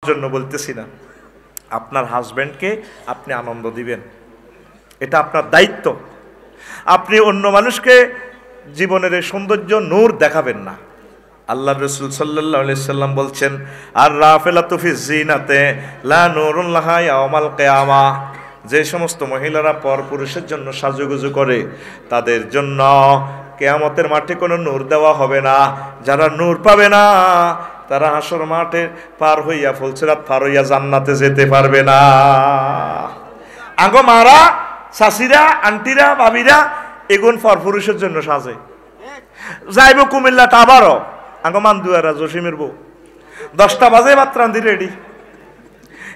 জন্য বলতেছি না, আপনার হাজবেন্ডকে আপনি আনন্দ দিবেন, এটা আপনার দায়িত্ব। আপনি অন্য মানুষকে জীবনের এই সৌন্দর্য নূর দেখাবেন না। আল্লাহ রসুল সাল্লাল্লাহু আলাইহি সাল্লাম বলছেন, আর রাফিলাতু ফি যিনাতে লা নূরুন লাহা ইয়াউমাল কিয়ামা, যে সমস্ত মহিলারা পরপুরুষের জন্য সাজুগুজু করে তাদের জন্য কিয়ামতের মাঠে কোনো নূর দেওয়া হবে না। যারা নূর পাবে না তারা হাসর মাঠে পার হইয়া ফুলসিরাত পার হইয়া জান্নাতে যেতে পারবে না। আগো মারা, শাশিরা, আন্টিরা, ভাবিরা এগুন পরপুরুষের জন্য সাজে, যাইব কুমিল্লাটা আবারও আগো মান্দুয়ারা জসিমের বউ 10টা বাজে বাত্রান্দি রেডি,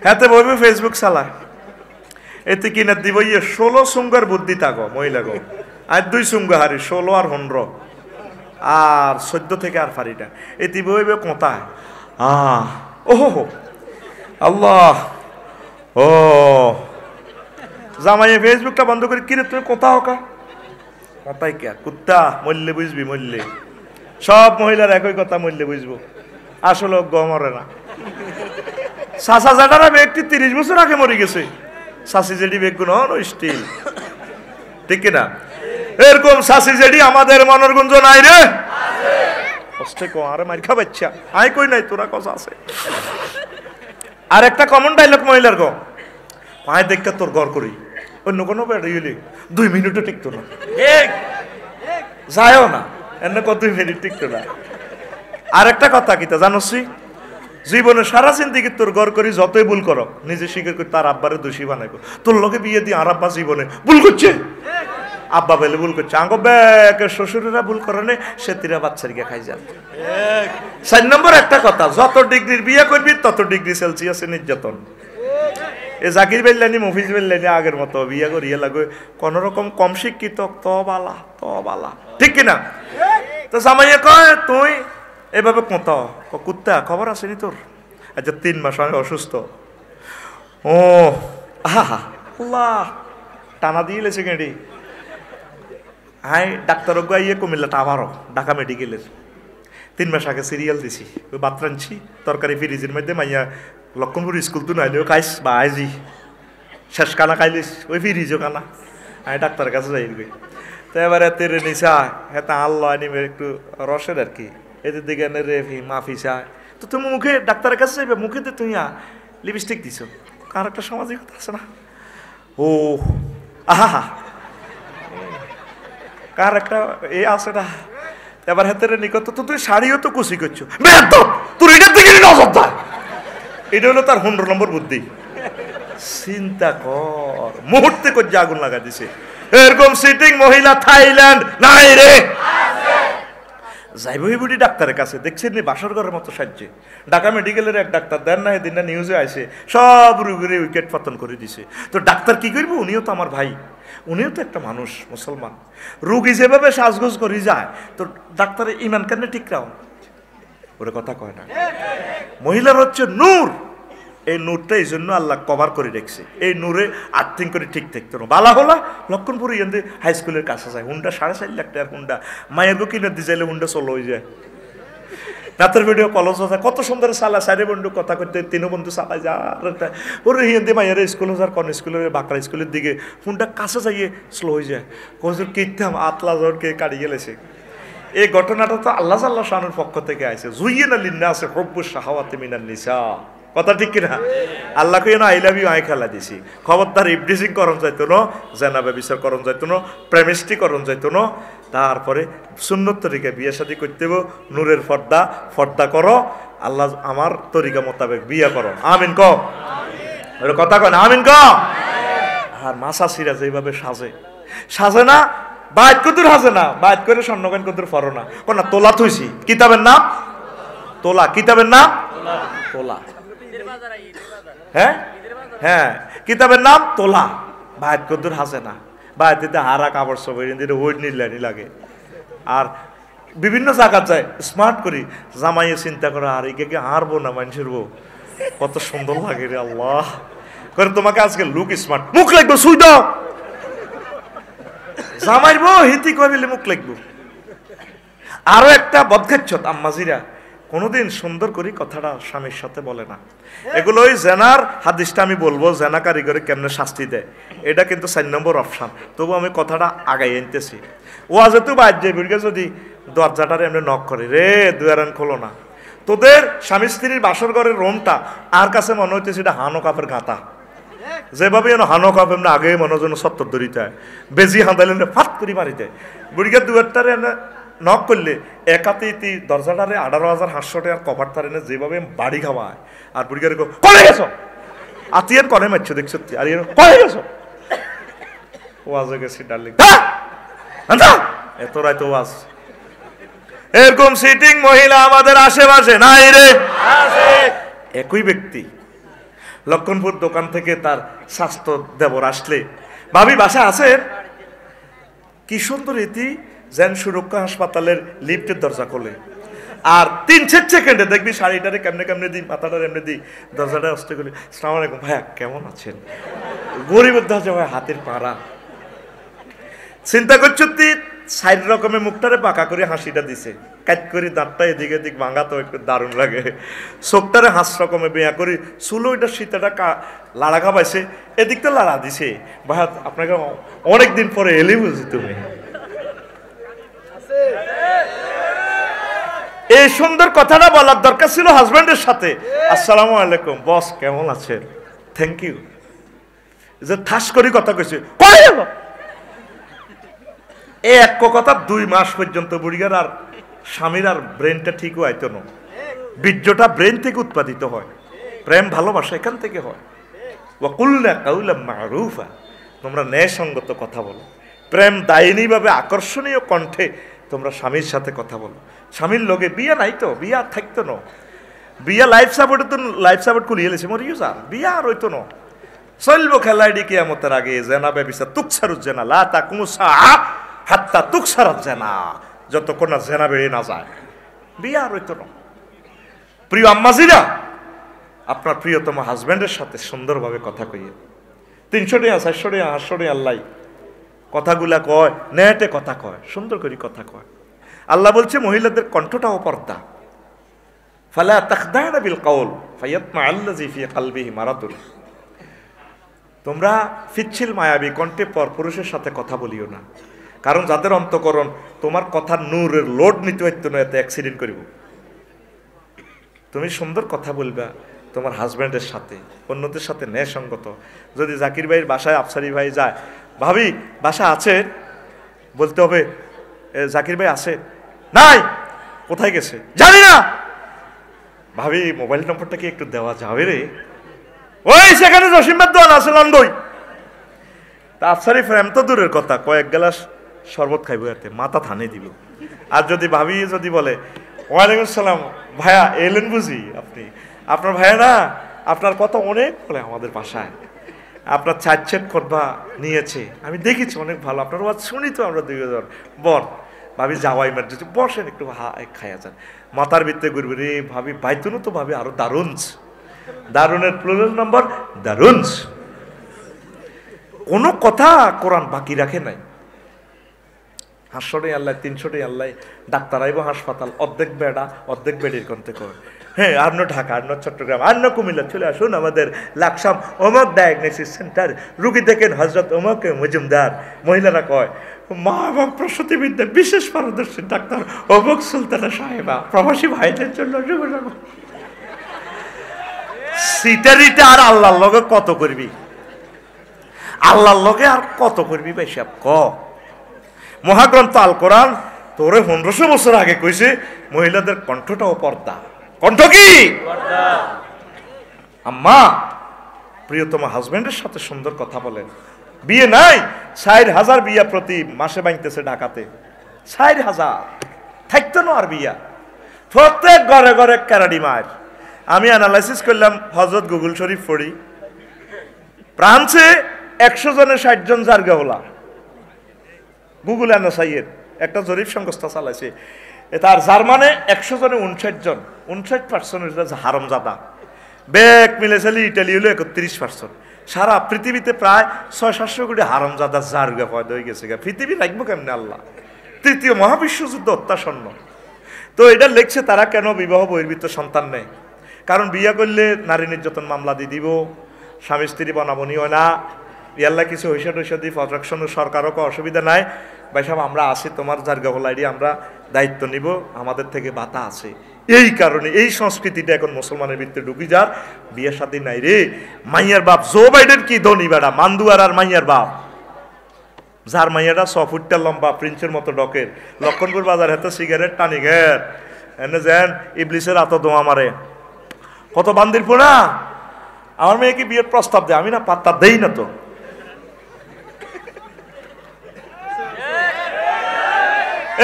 হাতে বইবে ফেসবুক চালায়, এতে কিনা দিব 16 সুঙ্গার বুদ্ধি থাকো মহিলা গো, আর 2 সুঙ্গা হারি 16 আর 15 আর 14 থেকে আর ফারিটা, এতে বইবে কোথায় ওহো আল্লাহ, ও জামাইয়ে ফেসবুকটা বন্ধ করে, কিরে তুমি কোথা হোকা, কোথায় কে কুত্তা, মরলে বুঝবি, মরলে সব মহিলার একই কথা, মরলে বুঝবো, আসলে গমরে না। চাচা জাটারা ব্যক্তি 30 বছর আগে মরে গেছে, শাশি জেডি বেগুন স্টিল, ঠিক কিনা? এরকম শাশি জেডি আমাদের মনের গুঞ্জ নাই রে, কষ্টে কো আরে মার খা বাচ্চা, আই কই নাই তোরা কথা আছে। আর একটা কমন ডায়লগ মহিলার গো, পায়ে দেখতে তোর ঘর করি, অন্য কোনো বেড়ে 2 মিনিটও টিকতো না, যায়ও না এনে কত 2 মিনিট টিকতো না। আর একটা কথা কিতা জানোসি, জীবনে সারা জিন্দিগি তোর ঘর করি যতই ভুল করো, নিজে স্বীকার করি তার আব্বারে দোষী বানাইবো। তোর লোকে বিয়ে দিয়ে আর আব্বা জীবনে ভুল করছে, আব্বা বেলে ভুল করছে, আঙ্গ ব্যাকে শ্বশুরেরা ভুল করে নে, সেতিরা বাচ্চার গিয়ে খাই যান। 4 নম্বর একটা কথা, যত ডিগ্রির বিয়ে করবি তত ডিগ্রি সেলসিয়াসে নির্যাতন। এ জাকির বেল্লানি, মফিজ বেল্লানি আগের মতো বিয়ে করিয়ে লাগে কোন রকম কম শিক্ষিত তো বালা, ঠিক কিনা? তো জামাইয়া কয় তুই এভাবে কোথা কুত্তা খবর আসেনি তোর, আচ্ছা 3 মাস আমি অসুস্থ, ও আহা আল্লাহ টানা দিয়ে লেছে কেডি, হাই ডাক্তার গাইয়ে কুমিল্লাটা আবারও ঢাকা মেডিকেলের 3 মাস আগে সিরিয়াল দিছি, ওই ভাত রাঁধছি তরকারি ফ্রিজের মধ্যে, মাইয়া লক্ষণপুর স্কুল তো নাইলেও খাইস বা আইজি শেষ কানা খাইলিস ওই ফ্রিজও কানা, আমি ডাক্তারের কাছে যাই গই। তো এবারে তেরে নিশা হ্যাঁ আল্লাহ নিবে একটু রসের আর কি, এদের দিকে রে মাফি চায়, তো তুমি মুখে ডাক্তারের কাছে যাইবে, মুখে তো তুমি লিপস্টিক দিছো, কার একটা সামাজিকতা আছে না, ও আহা কার একটা এ আছে না। এবার হাতের নিকট তো তুই শাড়িও তো কুচি করছো, তোর এটার দিকে নজর দেয়, এটা হলো তার 15 নম্বর বুদ্ধি। চিন্তা কর, মুহূর্তে করে আগুন লাগা দিছে। এরকম সিটিং মহিলা থাইল্যান্ড নাই রে, যাইবই বুড়ি ডাক্তারের কাছে, দেখছেন নি বাসর ঘরের মতো সাজছে। ঢাকা মেডিকেলের এক ডাক্তার দেন না, এদিন না নিউজে আসে সব রুগীর উইকেট পতন করে দিছে। তো ডাক্তার কি করবো, উনিও তো আমার ভাই, উনিও তো একটা মানুষ মুসলমান, রুগী যেভাবে সাজগোজ করে যায়, তো ডাক্তারের ইমান কেন ঠিক রাও, ওরে কথা কয় না। মহিলার হচ্ছে নূর, এই নূরটা এই জন্য আল্লাহ কভার করে রেখেছে, এই নূরে আর্থিং করে ঠিক থাকতো না। বালা হলা লক্ষণপুর ইয়াতে হাই স্কুলের কাছে যায়, হুন্ডা 4.5 লাখ টাকার হুন্ডা, মায়ের গো কিনে দিয়ে চাইলে হুন্ডা চলো হয়ে যায়। রাতের ভিডিও কলেজ আছে, কত সুন্দর চালা, 4 বন্ধু কথা করতে 3 বন্ধু চালাই যা, ওরে হিন্দি মায়ের স্কুলে যার কোন স্কুলের বাঁকড়া স্কুলের দিকে হুন্ডা কাছে যাইয়ে স্লো হয়ে যায়, কোথাও কিতাম আতলা জোরকে কাটি গেলেছে। এই ঘটনাটা তো আল্লাহ আল্লাহ শানুর পক্ষ থেকে আছে, জুইয়ে না লিন্না আছে হব্বু শাহাওয়াতি মিনান নিসা, কথা ঠিক কিনা? আল্লাহকে না আই লাভ ইউ আই খেলা দিছি, খবরদার ইবডিসিং করণ যাইতো না, জেনা ব্যভিচার করণ যাইতো না, প্রেমিষ্টি করণ যাইতো না। তারপরে সুন্নত তরিকা বিয়ে শাদী করতে হবে, নূরের ফর্দা করো, আল্লাহ আমার তরিকা মোতাবেক বিয়ে করো, আমিন ক কথা কয় না, আমিন ক। আর মাসাসিরা যেভাবে সাজে না, বাইত কদুর হাজে না, বাইত করে স্বর্ণকান কদুর ফরো না, কোন না তোলা থুইছি, কিতাবের নাম তোলা, কিতাবের নাম তোলা, হ্যাঁ হ্যাঁ কিতাবের নাম তোলা, বাইত কদুর হাসে না, বাইতে হারা কাপড় সবাই ওই নিলানি লাগে। আর বিভিন্ন জায়গা যায় স্মার্ট করি, জামাইয়ে চিন্তা করে আর একে হারবো না মানুষের বউ, কত সুন্দর লাগে রে আল্লাহ করে, তোমাকে আজকে লুক স্মার্ট, মুখ লাগবো সুই দাও, জামাইর বউ হিতি কবিলে মুখ লাগবো। আরো একটা বদখাচ্ছত আম্মাজিরা কোনোদিন সুন্দর করে কথাটা স্বামীর সাথে বলে না। এগুলোই জেনার হাদিসটা আমি বলবো, জেনা কারিগরি কেমনে শাস্তি দেয়, এটা কিন্তু 4 নম্বর অপশান। তবু আমি কথাটা আগাই আনতেছি। ও আজ তো বাজ্যে বিড়কে যদি দরজাটারে এমনি নক করে, রে দুয়ারান খোলো না, তোদের স্বামী স্ত্রীর বাসর ঘরের রুমটা আর কাছে মনে হইতেছে এটা হানো কাপের গাঁথা। যেভাবে হানো কাপ এমনি আগে মনে যেন 70 দড়িতে বেজি হাঁদাইলে ফাট করে মারিতে, বুড়িকে দুয়ারটারে এনে নক করলে একাতে দরজাটারে 18,500 টাকার কভার তার এনে যেভাবে বাড়ি খাওয়ায়, আর বুড়িকে কলে গেছো আতিয়ার কলে মারছো দেখছো, আর কলে গেছো ওয়াজে গেছি ডার্লিং, এত রাইতো ওয়াজ। এরকম সিটিং মহিলা আমাদের আশেপাশে নাই রে। একই ব্যক্তি লক্ষণপুর দোকান থেকে তার স্বাস্থ্য দেবর আসলে, ভাবি বাসা আছেন, কি সুন্দর ইতি যেন সুরক্ষা হাসপাতালের লিফটের দরজা খোলে, আর 3-4 সেকেন্ডে দেখবি শাড়িটারে কেমনে কেমনে দিই, মাথাটারে এমনি দিই, দরজাটা আসতে গেলে আসসালামু আলাইকুম ভাইয়া কেমন আছেন, গরিবের দরজা ভাই হাতের পাড়া। চিন্তা করছো তুই 4 রকমের মুখটারে পাকা করে হাসিটা দিছে, কাট করে দাঁতটা এদিকে এদিক ভাঙা তো একটু দারুণ লাগে, চোখটারে হাস রকমের বেয়া করে চুলো ওইটা শীতটা লাড়া খাবাইছে, এদিকটা লাড়া দিছে, ভাইয়া আপনাকে অনেকদিন পরে এলি বুঝি তুমি। এই সুন্দর কথাটা বলার দরকার ছিল হাজবেন্ডের সাথে, আসসালামু আলাইকুম বস কেমন আছেন, থ্যাংক ইউ, যে ঠাস করে কথা কইছে, এই এক কথা 2 মাস পর্যন্ত বুড়িগার আর স্বামীর আর ব্রেনটা ঠিক হইতো না। বীর্যটা ব্রেন থেকে উৎপাদিত হয়, প্রেম ভালোবাসা এখান থেকে হয়। ওয়াকুলনা কাউলাম মারুফা, তোমরা ন্যায়সঙ্গত কথা বলো, প্রেম দায়িনী ভাবে আকর্ষণীয় কণ্ঠে তোমরা স্বামীর সাথে কথা বলো। স্বামীর লোকে বিয়া নাই তো, বিয়া থাকতো না, বিয়া লাইফ সাপোর্টে তো লাইফ সাপোর্ট খুলিয়ে এলেছে মরিও স্যার, বিয়া আর হইতো না, চলবো খেলাইডি কিয়ামতের আগে, জেনা বেবিসা তুকসারুজ জেনা লা তাকুমুসা হাত্তা তুকসারাত জেনা, যতক্ষণ না জেনা বেড়ে না যায়, বিয়া আর হইতো না। প্রিয় আম্মাজিরা, আপনার প্রিয়তম হাজবেন্ডের সাথে সুন্দরভাবে কথা কইয়ে, 300 টাকা 400 টাকা 800 টাকা আল্লাহ কথাগুলা কয়, নেটে কথা কয়, সুন্দর করে কথা কয়। আল্লাহ বলছে মহিলাদের কণ্ঠটাও পর্দা, ফালা তাখদানা বিল কওল ফায়াতমা আল্লাযী ফি কলবিহি মারাদুন, তোমরা ফিচ্ছিল মায়াবী কণ্ঠে পরপুরুষের সাথে কথা বলিও না, কারণ যাদের অন্তঃকরণ তোমার কথার নূরের লোড নিতে হইতো না, এতে অ্যাক্সিডেন্ট করিব। তুমি সুন্দর কথা বলবা তোমার হাজব্যান্ডের সাথে, অন্যদের সাথে ন্যায়সঙ্গত। যদি জাকির ভাইয়ের বাসায় আফসারি ভাই যায়, ভাবি বাসা আছে, বলতে হবে জাকির ভাই আছে, নাই কোথায় গেছে জানি না, ভাবি মোবাইল নম্বরটা কি একটু দেওয়া যাবে রে, ওই সেখানে জসিমের দোয়ান আছে লন্ডই। তা আফসারি ফ্রেম তো দূরের কথা, কয়েক গ্লাস শরবত খাইব, এতে মাথা থানে দিব। আর যদি ভাবি যদি বলে ওয়ালাইকুম আসসালাম ভাইয়া এলেন বুঝি আপনি, আপনার ভাইয়া না আপনার কথা অনেক বলে আমাদের বাসায়, আপনার চাচ্ছেন করবা নিয়েছে, আমি দেখেছি অনেক ভালো, আপনার ওয়াজ শুনি তো আমরা 2 বল, ভাবি যাওয়াই মারছি, বসেন একটু খাইয়া যান, মাথার ভিতরে ঘুরবে রে ভাবি বাইতুনও তো ভাবি আরো দারুণ, দারুণের প্লুরাল নাম্বার দারুণ, কোনো কথা কোরআন বাকি রাখে নাই। 500 আল্লাহ 300 আল্লাহ, ডাক্তার আইব হাসপাতাল, অর্ধেক বেড়া অর্ধেক বেডির কন্তে কর, হ্যাঁ আর ঢাকা, আর চট্টগ্রাম, আর কুমিল্লা, চলে আসুন আমাদের লাকসাম অমক ডায়াগনোসিস সেন্টার, রুগী দেখেন হজরত অমক মজুমদার। মহিলারা কয় মা এবং প্রসূতিবিদ্যার বিশেষ পারদর্শী ডাক্তার অমক সুলতানা সাহেবা, প্রবাসী ভাইদের জন্য সিটারিটা। আর আল্লাহর লগে কত করবি, আল্লাহর লগে আর কত করবি ভাই সাহেব, ক মহাগ্রন্থ আল কোরআন তোরে 1500 বছর আগে কইছে মহিলাদের কণ্ঠটাও পর্দা। কণ্ঠ কি? আম্মা প্রিয়তম হাজবেন্ডের সাথে সুন্দর কথা বলেন। বিয়ে নাই, 40,000 বিয়া প্রতি মাসে বাঁধতেছে ঢাকাতে, 40,000 থাকতো না আর বিয়া, প্রত্যেক ঘরে ঘরে ক্যারাডি মায়ের। আমি অ্যানালাইসিস করলাম, হজরত গুগল শরীফ পড়ি, ফ্রান্সে 100 জনের 60 জন জার্গা হলা। গুগল অ্যানাসাইয়ের একটা জরিপ সংস্থা চালাইছে, তার জার্মানে 100 জনে 59 জন, 59% হারামজাদা। ব্যাক মিলেছে ইটালি হলো 31%। সারা পৃথিবীতে প্রায় 600-700 কোটি হারামজাদা জার্গা পয়দা হয়ে গেছে। পৃথিবী রাখবো কেমনে আল্লাহ? তৃতীয় মহাবিশ্বযুদ্ধ অত্যাসন্ন। তো এটা লিখছে তারা কেন বিবাহ বহির্ভূত সন্তান নেয়, কারণ বিয়ে করলে নারী নির্যাতন মামলা দিয়ে দিব, স্বামী স্ত্রী বনাবনি হয় না, ইয়াল্লা কিছু হইসা টইসা দিয়ে প্রোটেকশন সরকারও অসুবিধা নাই, ভাই সাহেব আমরা আছি তোমার জার্গা হলাইডি আমরা দায়িত্ব নিব, আমাদের থেকে বাতা আছে। এই কারণে এই সংস্কৃতিটা এখন মুসলমানের ভিতরে ঢুকি যার বিয়ে শাদী নাই রে। মাইয়ার বাপ জো বাইডেন কি ধনী বেড়া মান্দুয়ার আর মাইয়ার বাপ, যার মাইয়াটা 6 ফুটটা লম্বা প্রিন্সের মতো ডকের, লক্ষণপুর বাজার হাতে সিগারেট টানি ঘের এনে যেন ইবলিসের আত দোয়া মারে, কত বান্দির পোড়া। আমার মেয়েকে বিয়ের প্রস্তাব দেয়, আমি না পাত্তা দেই না। তো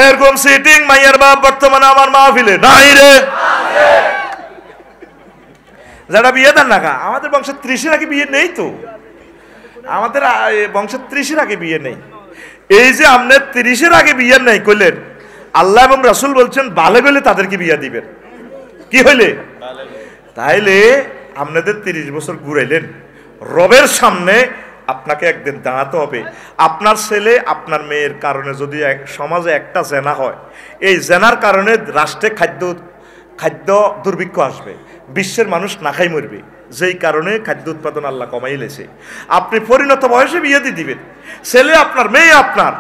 এরকম সিটিং মাইয়ার বাপ বর্তমানে আমার মাহফিলে নাই রে। যারা বিয়ে দেন না, আমাদের বংশের 30-এর আগে বিয়ে নেই, তো আমাদের বংশের 30-এর আগে বিয়ে নেই। এই যে আপনার 30-এর আগে বিয়ে নেই কইলেন, আল্লাহ এবং রাসূল বলছেন বালে গেলে তাদেরকে বিয়ে দিবেন, কি হইলে? তাইলে আপনাদের 30 বছর ঘুরাইলেন, রবের সামনে আপনাকে একদিন দাঁড়াতে হবে। আপনার ছেলে আপনার মেয়ের কারণে যদি সমাজে একটা জেনা হয়, এই জেনার কারণে রাষ্ট্রে খাদ্য দুর্ভিক্ষ আসবে, বিশ্বের মানুষ না খাই মরবে, যেই কারণে খাদ্য উৎপাদন আল্লাহ কমাই লেছে। আপনি পরিণত বয়সে বিয়ে দিয়ে দিবেন, ছেলে আপনার মেয়ে আপনার,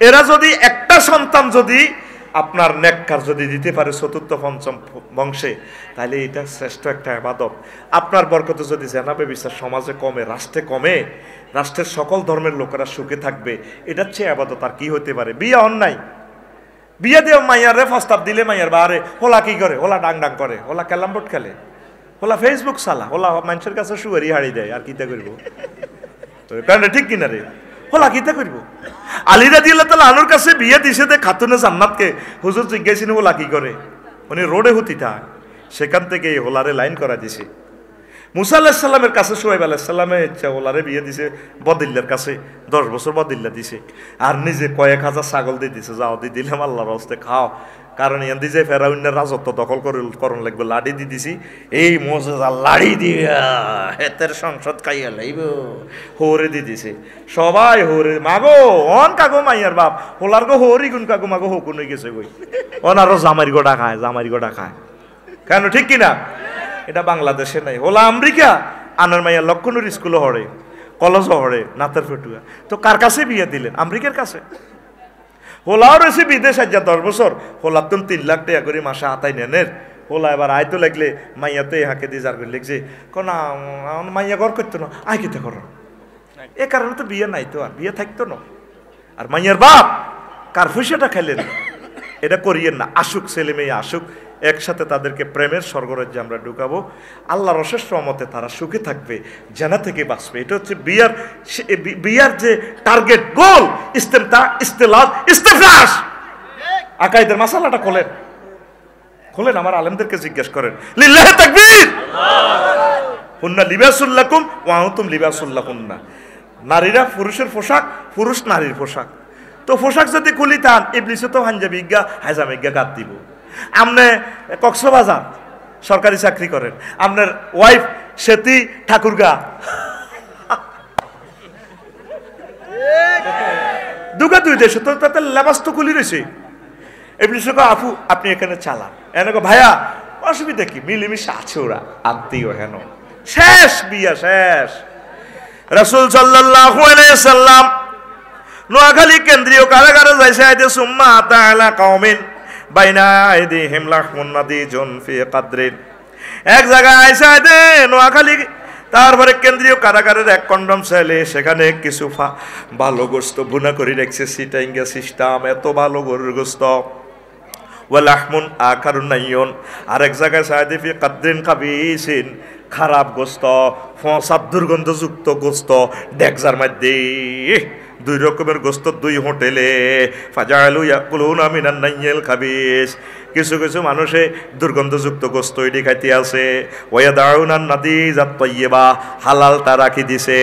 এরা যদি একটা সন্তান যদি আপনার নেককার যদি দিতে পারে চতুর্থ পঞ্চম বংশে, তাহলে এটা শ্রেষ্ঠ একটা ইবাদত। আপনার বরকতে যদি জেনাবে বিচার সমাজে কমে, রাষ্ট্রে কমে, রাষ্ট্রের সকল ধর্মের লোকেরা সুখে থাকবে, এটার চেয়ে ইবাদত আর কি হতে পারে? বিয়ে অন্যায়, বিয়ে দিয়ে মাইয়ারে প্রস্তাব দিলে মাইয়ার বাহারে হোলা কি করে, হোলা ডাং ডাং করে, হোলা ক্যালাম বোর্ড খেলে, হোলা ফেসবুক চালা, হোলা মানুষের কাছে সুয়ারি হাড়ি দেয়, আর কিতা করবো? কারণ ঠিক কিনা রে, হোলা কিতা করবো? আলী রাদিয়াল্লাহু তাআলা আনহুর কাছে বিয়ে দিছে দে খাতুনে জান্নাতকে, হুজুর জিজ্ঞাসিন হোলা কি করে, উনি রোডে হতি থাক, সেখান থেকে এই হোলারে লাইন করা দিছে। মুসা আলাইহিস সালামের কাছে শুআয়ব আলাইহিস সালামে ইচ্ছা হোলারে বিয়ে দিছে বদিল্লার কাছে, 10 বছর বদিল্লা দিছে, আর নিজে কয়েক হাজার ছাগল দিয়ে দিছে, যাও দিয়ে দিলাম আল্লাহর হস্তে খাও, কারণ ইয়ান দিয়ে ফেরাউনের রাজত্ব দখল করণ লাগবে, লাড়ি দিয়ে দিছি, এই মোজেজা লাড়ি দিয়া হেতের সংসদ খাইয়া লাইব, হোরে দিয়ে দিছে, সবাই হোরে মাগো অন কাগো মাইয়ার বাপ হোলার গো হোরি গুন কাগো মাগো হকুন হয়ে গেছে গই, অন আরো জামাইর গোটা খায়, জামাইর গোটা খায়, কেন ঠিক কিনা? এটা বাংলাদেশে নাই, হোলা আমেরিকা, আনার মাইয়া লক্ষণের স্কুলে হরে, কলেজ হরে, নাতের ফেটুয়া, তো কার কাছে বিয়ে দিলেন? আমেরিকার কাছে। হোলাও রয়েছে বিদেশ, আজ 10 বছর, হোলার তুমি 3 লাখ টাকা করে মাসে হাতাই নেনের, হোলা এবার আয়তো লাগলে মাইয়া তো এই হাঁকে দিয়ে যার করে লিখছে, না মাইয়া ঘর করতো না, আয় কিতে করো, এ কারণে তো বিয়ে নাই, তো আর বিয়ে থাকতো না। আর মাইয়ার বাপ কার পয়সাটা খাইলেন, এটা করিয়েন না, আসুক ছেলে মেয়ে আসুক, একসাথে তাদেরকে প্রেমের স্বর্গরাজ্যে আমরা ঢুকাবো, আল্লাহর অশেষ রহমতে তারা সুখে থাকবে, জানা থেকে বাঁচবে। এটা হচ্ছে বিয়ার যে টার্গেট গোল, ইস্তেমতা, ইস্তেলাদ, ইস্তেফরাশ। আকাইদের মাসালাটা খোলেন, আমার আলেমদেরকে জিজ্ঞেস করেন। লিল্লাহি তাকবীর, হুন্না লিবাসুল লাকুম ওয়া আনতুম লিবাসুল লাহুন্না। নারীরা পুরুষের পোশাক, পুরুষ নারীর পোশাক। তো পোশাক যদি খুলি তান ইবলিসে তো হাঞ্জাবিজ্ঞা হাজামিজ্ঞা গাত দিব। আপনি কক্সবাজার সরকারি চাকরি করেন, আপনার ওয়াইফ সেতি ঠাকুরগা, দুগা দুই দেশে, তো তাতে লেবাস তো খুলি রয়েছে। ইবলিসে কয় আপু আপনি এখানে চালান, এনে ভাইয়া অসুবিধা কি, মিলেমিশে আছে ওরা, আত্মীয় হেন। শেষ বিয়া শেষ। রাসূল সাল্লাল্লাহু আলাইহি সাল্লাম নোয়াখালী কেন্দ্রীয় কারাগারে যাইছে, আইতে সুম্মা তাআলা কওমিন বাইনা আইদিহিম লাহমুন নাদিজুন ফি কাদরিন। এক জায়গায় আইসা দে নোয়াখালী, তারপরে কেন্দ্রীয় কারাগারের এক কন্ডম ছেলে, সেখানে কিছু ভালো গোস্ত ভুনা করে রাখছে, সিটাইঙ্গা সিস্টেম, এত ভালো গরুর গোস্ত। ওয়ালাহমুন আখারুন নাইয়ুন, আরেক জায়গায় সাইদি ফি কাদরিন খাবিসিন, খারাপ গোস্ত, ফসাদ দুর্গন্ধযুক্ত গোস্ত, ডেকজার মধ্যে 2 রকমের গোস্ত 2 হোটেলে। ফাজালু ইয়াকুলুনা মিনান নাইয়িল খাবিস, কিছু কিছু মানুষে দুর্গন্ধযুক্ত গোস্ত এটি খাইতে আছে। ওয়াদাউনান নাদিজাত তাইয়্যিবা, হালালটা রাখি দিছে।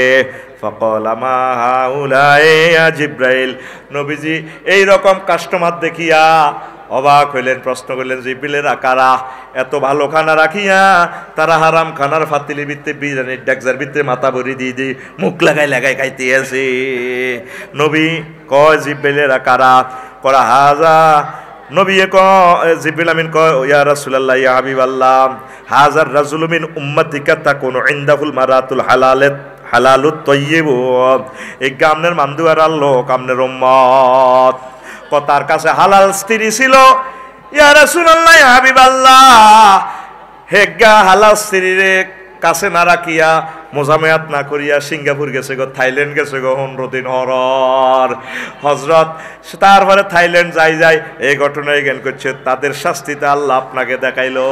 ফাকালা মা হাউলাই ইয়া জিব্রাইল, নবীজি এই রকম কাস্টমার দেখিয়া অবাক হইলেন, প্রশ্ন করলেন জিব্রাইলেরা কারা, এত ভালো খানা রাখিয়া তারা হারাম খানার ফাতিলি ভিত্তে বিরিয়ানির ডেকজার ভিত্তে মাথা ভরি দিয়ে দিয়ে মুখ লাগাই খাইতে আছে। নবী কয় জিব্রাইলেরা কারা, করা হাজা নবী জিবরিল আমিন কয় ইয়া রাসূলুল্লাহ ইয়া হাবিবাল্লাহ হাযার রাজুলু মিন উম্মাতিকা তাকুনু ইনদাহুল মারাতুল হালালুত তাইয়্যিব। এই গামনের মান্দুয়ার লোক আমনের উম্মত তার কাছে হালাল স্ত্রী ছিল। ইয়া রাসূলুল্লাহ ইয়া হাবিবাল্লাহ হেগা হালাল স্ত্রীরে কাছে না রাখিয়া মোজামেয়াত না করিয়া সিঙ্গাপুর গেছে গো, থাইল্যান্ড গেছে গো 15 দিন হরর হজরত। তারপরে থাইল্যান্ড যাই এই ঘটনায় জ্ঞান করছে তাদের শাস্তিতে আল্লাহ আপনাকে দেখাইলো।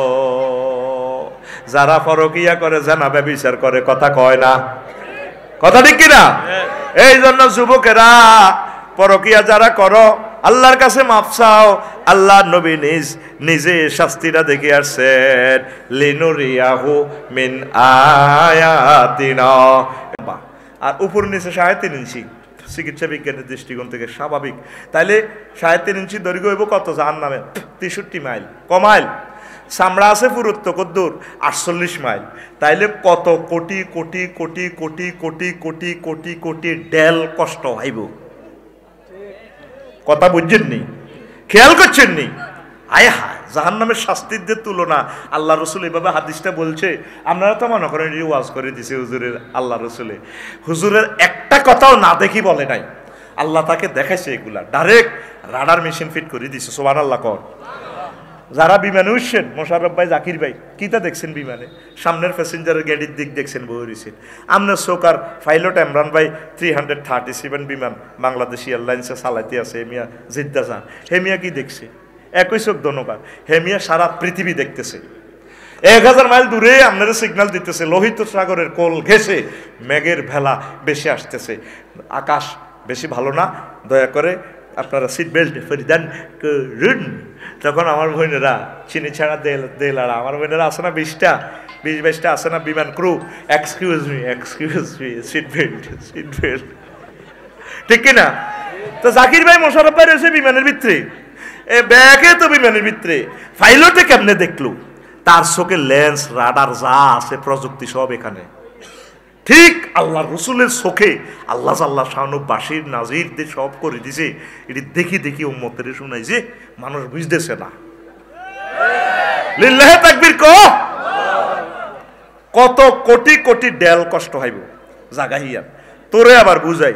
যারা পরকিয়া করে জানা ব্যভিচার করে কথা কয় না, কথা ঠিক কিনা? এই জন্য যুবকেরা পরকিয়া যারা করো আল্লাহর কাছে মাফ চাও। আল্লাহ নবী নিজে শাস্তিটা দেখে আসছেন লিনুরিয়াহু মিন আয়াতিনা। আর উপর নিচে 3.5 ইঞ্চি চিকিৎসা বিজ্ঞানের দৃষ্টিকোণ থেকে স্বাভাবিক। তাইলে 3.5 ইঞ্চি দৈর্ঘ্য হইব কত? জাহান্নামে 63 মাইল। ক মাইল? চামড়া আছে পুরুত্ব কদ্দুর 48 মাইল। তাইলে কত কোটি কোটি কোটি কোটি কোটি কোটি কোটি কোটি ডেল কষ্ট হইব। কথা বুঝছেন নি? খেয়াল করছেন নি? আয় হায়, জাহান্নামের শাস্তির যে তুলনা আল্লাহ রসুল এভাবে হাদিসটা বলছে। আপনারা তো মনে করেন ওয়াজ করে দিছে হুজুরের, আল্লাহ রসুলে হুজুরের একটা কথাও না দেখি বলে নাই, আল্লাহ তাকে দেখাইছে এগুলা ডাইরেক্ট রাডার মেশিন ফিট করে দিছে। সুবহানাল্লাহ কর। যারা বিমানে উঠছেন, মোশাররফ ভাই, জাকির ভাই, কিতা দেখছেন বিমানে? সামনের প্যাসেঞ্জারের গাড়ির দিক দেখছেন বই রয়েছেন। আপনার সৌকার পাইলট ইমরান ভাই 337 বিমান বাংলাদেশ এয়ারলাইন্সে চালাইতে আছে। হেমিয়া জিদ্দা যান, হেমিয়া কি দেখছে? একই চোখ ধন্যবাদ। হেমিয়া সারা পৃথিবী দেখতেছে। 1000 মাইল দূরে আপনারা সিগন্যাল দিতেছে লোহিত সাগরের কোল ঘেঁষে মেঘের ভেলা বেশি আসতেছে। আকাশ বেশি ভালো না, দয়া করে আপনারা সিট বেল্ট পরিধান করুন। তখন আমার বোনেরা চিনি ছাড়া দেলারা, আমার বোনেরা আছে না 20-22টা আছে না বিমান crew, excuse me seat belt ঠিক কিনা? তো জাকির ভাই মোশাররফ ভাই রয়েছে বিমানের ভিতরে, এ ব্যাগে তো বিমানের ভিতরে, পাইলটে কেমনে দেখলো? তার চোখে লেন্স রাডার যা আছে প্রযুক্তি সব এখানে। ঠিক আল্লাহ রসুলের চোখে আল্লাহ জাল্লা শানু বাসির নাজির দিয়ে সব করে দিছে। এটি দেখি দেখি উম্মতের শুনাইছে, মানুষ বুঝতেছে না। লিল্লাহে তাকবীর ক। কত কোটি কোটি ডেল কষ্ট হইব জাগাহিয়া। তোরে আবার বুঝাই,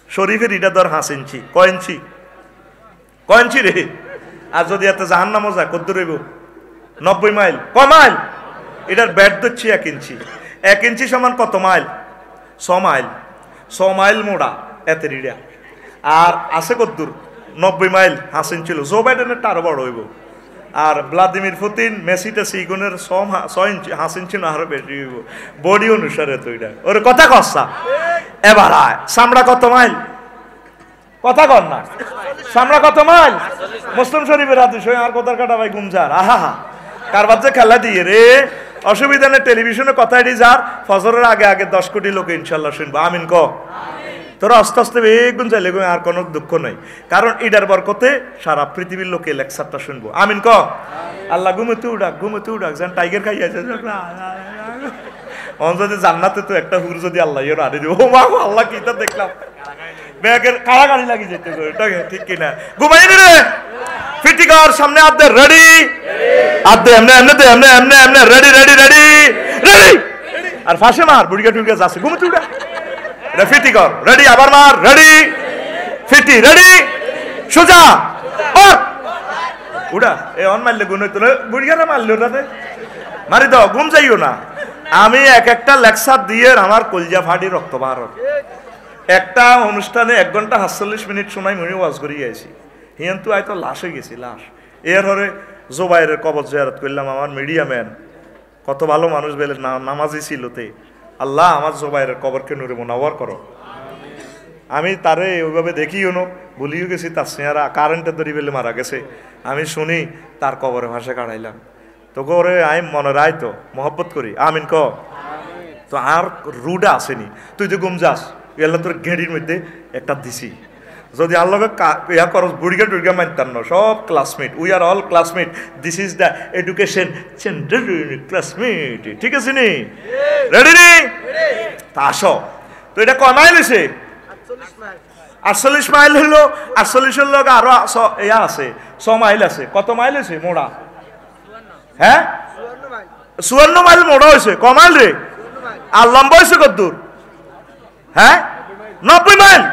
শরীফের ইটা ধর 5 ইঞ্চি। কয় ইঞ্চি রে? আর যদি এত জাহান্নামও যায় কত রইব? 90 মাইল। ক মাইল? এটার ব্যাট ধরছি 1 ইঞ্চি। 1 ইঞ্চি সমান কত মাইল? 6 মাইল। 6 মাইল মোড়া এত রিডা। আর আছে কত দূর? 90 মাইল 5 ইঞ্চি। জো বাইডেনের আরো বড় হইব। আর ভ্লাদিমির পুতিন, মেসিটা সিগুনের 6 ইঞ্চি 5 ইঞ্চি না আরো বেশি হইব বডি অনুসারে। তো এটা ওর কথা কসা। এবার আয়, চামড়া কত মাইল? কথা কর না, চামড়া কত মাইল? মুসলিম শরীফের হাদিস। আর কথার কাটা ভাই গুমজার। আহা কারবার যে খেলা দিয়ে রে, অসুবিধা নেই। টেলিভিশনে কথা এটি যার ফজরের আগে 10 কোটি লোক ইনশাল্লাহ শুনবো। আমিন ক। তোরা আস্তে আস্তে বেগুন চাইলে আর কোনো দুঃখ নাই, কারণ ইডার বরকতে সারা পৃথিবীর লোকে লেকচারটা শুনবো। আমিন ক। আল্লাহ ঘুমোতে উড়াক যেন টাইগার খাইয়াছে। যদি জান্নাতে তো একটা হুর যদি আল্লাহ আরে দিব, ও মা আল্লাহ কিটা দেখলাম, ব্যাগের কাড়াকাড়ি লাগি যেতে ঠিক কিনা? ঘুমাই রে ফিটিকার সামনে আদে রেডি, আদে এমনে রেডি রেডি রেডি রেডি। আর ফাঁসে মার বুড়িকা টুড়িকা যাচ্ছে ঘুমোতে উড়া। ফিটিকার রেডি, আবার মার রেডি, ফিটি রেডি, সোজা উড়া। এ অন মারলে গুণ হইতো না, বুড়িকারা মারলো রাতে মারি দাও, ঘুম যাইও না। আমি একটা লেকচার দিয়ে আমার কলজা ফাটি রক্ত বার। একটা অনুষ্ঠানে 1 ঘন্টা 48 মিনিট সময় মনে ওয়াজ করিয়ে আইছি। হিয়ান্তু হয়তো লাশ হয়ে গেছি, লাশ। এর হরে জোবাইরের কবর জিয়ারত করলাম। আমার মিডিয়া ম্যান কত ভালো মানুষ বেলে নামাজি ছিল তে। আল্লাহ আমার জোবাইরের কবরকে নূরে মুনাওয়ার করো। আমি তারে ওইভাবে দেখিও নো, ভুলিও গেছি। তার চেহারা কারেন্টে ধরি বেলে মারা গেছে। আমি শুনি তার কবরে ভাষা কাটাইলাম। তোকে ওরে আমি মনে রায় তো মহব্বত করি। আমিন ক। তো আর রুডা আসেনি। তুই যে গুম যাস, এলা তোর গেড়ির মধ্যে একটা দিছি। যদি আল্লাহ ইয়া করস বুড়িগা টুড়িগা মানতাম না, সব classmate, we are all classmate. This is the education centre classmate. ঠিক আছে নি? রেডি নি? তা আসো। তো এটা কমাই লেছে 48 মাইল হলো, 48-এর লোক আরো ইয়া আছে, 6 মাইল আছে। কত মাইল হয়েছে মোড়া? হ্যাঁ 54 মাইল মোড়া হয়েছে। ক মাইল রে? আর লম্বা হয়েছে কত দূর? হ্যাঁ 90 মাইল।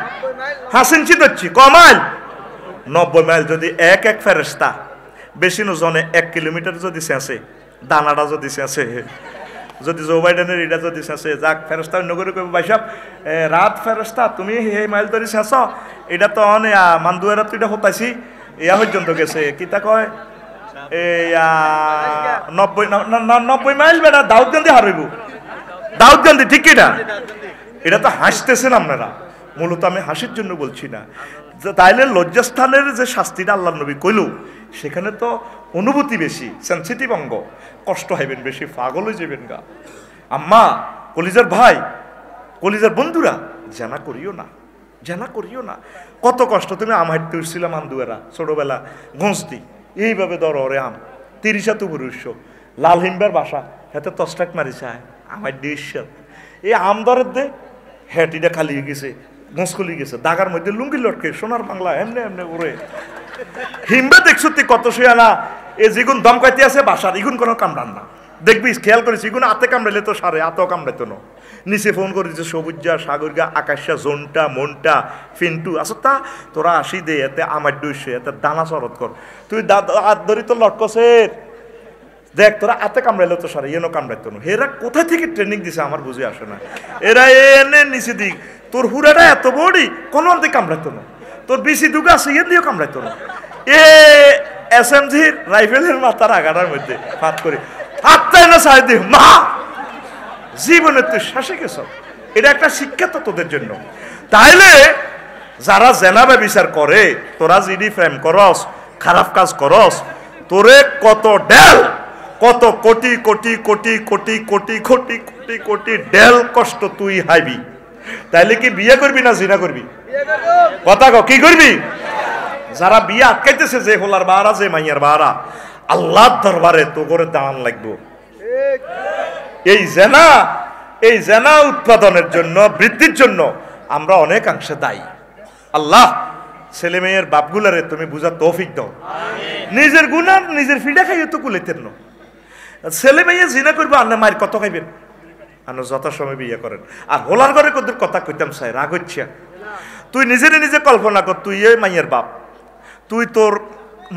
হাসিনচি ধরছি। ক মাইল? 90 মাইল। যদি এক ফেরেশতা বেশি ওজনে 1 কিলোমিটার যদি শেষে, দানাটা যদি শেষে, যদি জো বাইডেনের এটা যদি শেষে, যাক ফেরেশতা অন্য করে কইব, ভাই সাহেব রাত ফেরেশতা তুমি এই মাইল ধরে শেষ, এটা তো অনে মান্দুয়েরা তো এটা হতাইছি ইয়া পর্যন্ত গেছে, কি তা কয় এই 90 মাইল বেটা দাউদকান্দি হারাইব। দাউদকান্দি ঠিক কিনা? এটা তো হাসতেছেন আপনারা, মূলত আমি হাসির জন্য বলছি না। তাইলে লজ্জাস্থানের যে শাস্তিটা আল্লাহ নবী কইল, সেখানে তো অনুভূতি বেশি, সেন্সিটিভ অঙ্গ, কষ্ট হইবেন বেশি, পাগল হয়ে যাবেন গা। আম্মা, কলিজার ভাই, কলিজার বন্ধুরা, জানা করিও না, জানা করিও না। কত কষ্ট। তুমি আম হাঁটতে উঠছিলাম আন্দুয়ারা ছোটবেলা, ঘুষতি এইভাবে ধরো ওরে আম 30 পুরুষ লাল হিমবার বাসা, হাতে তস্টাক মারি চায় আমার ডিশাল এই আম দরের দে হ্যাটিটা খালি গেছে, মুসকুলি গেছে, দাগার মধ্যে লুঙ্গি লটকে সোনার বাংলা এমনি এমনি উড়ে হিমবে দেখছো তুই কত শুয়ানা। এ যেগুন দমকাইতে আছে বাসার, ইগুন কোনো কামড়ান না, দেখবি খেয়াল করেছি, ইগুন আতে কামড়াইলে তো সারে, আতেও কামড়াইতো না। নিচে ফোন করে দিচ্ছে সবুজা, সাগরগা, আকাশা, জোনটা, মনটা, ফিন্টু, আসো তা তোরা আসি দে, এতে আমার ডুইছে, এতে দানা চরত কর, তুই হাত ধরি তো লটকসের দেখ, তোরা আতে কামড়াইলে তো সারে, এনো কামড়াইতো না। এরা কোথায় থেকে ট্রেনিং দিছে আমার বুঝে আসে না। এরা এনে নিচে দিক, তোর হুড়াটা এত বড়ি কোনো অন্তে কামড়াইতো না, তোর বেশি দুগা আছে ইয়ে দিয়েও কামড়াইতো না। এ SMGর রাইফেলের মাথার আগাটার মধ্যে হাত করে হাতটাই না সাই দিই, মা জীবনে তুই শাসে গেছ। এটা একটা শিক্ষা তো তোদের জন্য। তাইলে যারা জেনাবে বিচার করে, তোরা যদি প্রেম করস, খারাপ কাজ করস, তোরে কত ডেল, কত কোটি কোটি কোটি কোটি কোটি কোটি কোটি কোটি ডেল কষ্ট তুই হাইবি। তাইলে কি বিয়ে করবি না জিনা করবি? কথা কও, কি করবি? যারা বিয়ে আটকাইতেছে, যে হোলার বাহারা, যে মাইয়ার বাহারা, আল্লাহর দরবারে তো করে দাঁড়ান লাগবো। এই জেনা উৎপাদনের জন্য, বৃদ্ধির জন্য আমরা অনেকাংশে দায়ী। আল্লাহ ছেলে মেয়ের বাপগুলারে তুমি বুঝা তৌফিক দাও। নিজের গুনার নিজের ফিডা খাইয়ে তো কুলাইতেন না। ছেলে মেয়ে জিনা করবে, আন্না মায়ের কত খাইবেন, আন্ন যথাসময় বিয়ে করেন। আর হোলার ঘরে কত কথা কইতাম চাই, রাগ হচ্ছে। তুই নিজে কল্পনা কর, তুই এই মাইয়ের বাপ, তুই তোর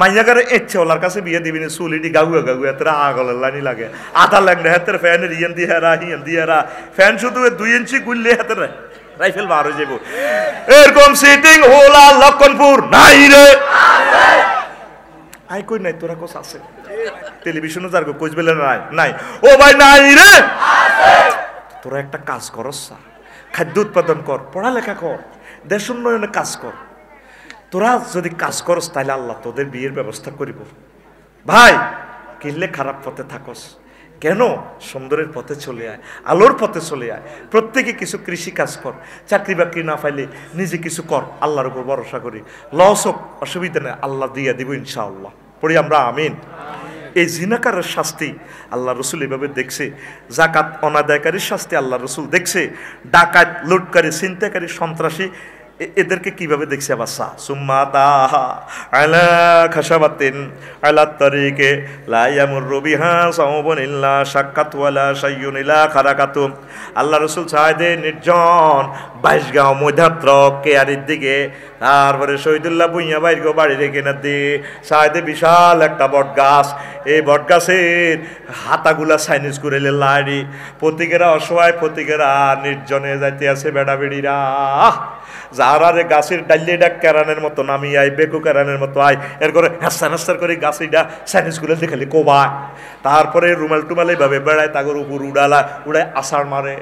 মাইয়াগারে ইচ্ছে ওলার কাছে বিয়ে দিবি না, চুলিটি গাগুয়া গাগুয়া তোরা আগলের লাইনি লাগে, আধা লাগলে হাতের ফ্যানের ইয়েন দিয়ে হেরা হিয়েন দিয়ে হেরা, ফ্যান শুধু 2 ইঞ্চি গুললে হাতের রাইফেল বার হয়ে যাবো। এরকম সিটিং হোলা লক্ষণপুর নাই রে, আই কই নাই, তোরা কোস আছে টেলিভিশনে যার কোচ বেলে নাই নাই, ও ভাই নাই রে। তোরা একটা কাজ করস, খাদ্য উৎপাদন কর, পড়ালেখা কর, দেশ উন্নয়নে কাজ কর। তোরা যদি কাজ করস, তাহলে আল্লাহ তোদের বিয়ের ব্যবস্থা করিব। ভাই কিনলে খারাপ পথে থাকস কেন? সুন্দরের পথে চলে আয়, আলোর পথে চলে আয়। প্রত্যেকে কিছু কৃষি কাজ কর, চাকরি বাকরি না পাইলে নিজে কিছু কর, আল্লাহর উপর ভরসা করি। লস হোক অসুবিধা নেই, আল্লাহ দিয়ে দিব ইনশাআল্লাহ। পড়ি আমরা আমিন। এই জিনাকারের শাস্তি আল্লাহ রসুল এভাবে দেখছে, জাকাত অনাদায়কারীর শাস্তি আল্লাহ রসুল দেখছে, ডাকাত, লুটকারী, ছিনতাইকারী, সন্ত্রাসী, এদেরকে কিভাবে দেখছে? বাসা সুম্মা তাহা আলা খাশাবাতিন আলা তারিকে লা ইয়ামুরু বিহা সাওবুন ইল্লা শাক্কাত ওয়ালা শাইয়ুন ইলা খারাকাতু। আল্লাহ রাসূল চাইদে নির্জন 22 গাঁও মধ্যাত্র কেয়ারির দিকে, তারপরে শহীদুল্লাহ বুইয়া বাইর গো বাড়ি রেখে না দি চাইদে বিশাল একটা বট গাছ, এই বট গাছের হাতাগুলা সাইনিজ করে লাড়ি, প্রতীকেরা অসহায়, প্রতীকেরা নির্জনে যাইতে আছে বেড়া বেড়িরা, যারা রে গাছের ডাইলে ডাক কেরানের মতো নামি আয়, বেকু কেরানের মতো আয়, এর করে হ্যাস্তার করে গাছিটা সাইনিজ করে দেখালি কোবায়, তারপরে রুমাল টুমাল এইভাবে বেড়ায়, তাগর উপর উড়ায় আষাঢ় মারে,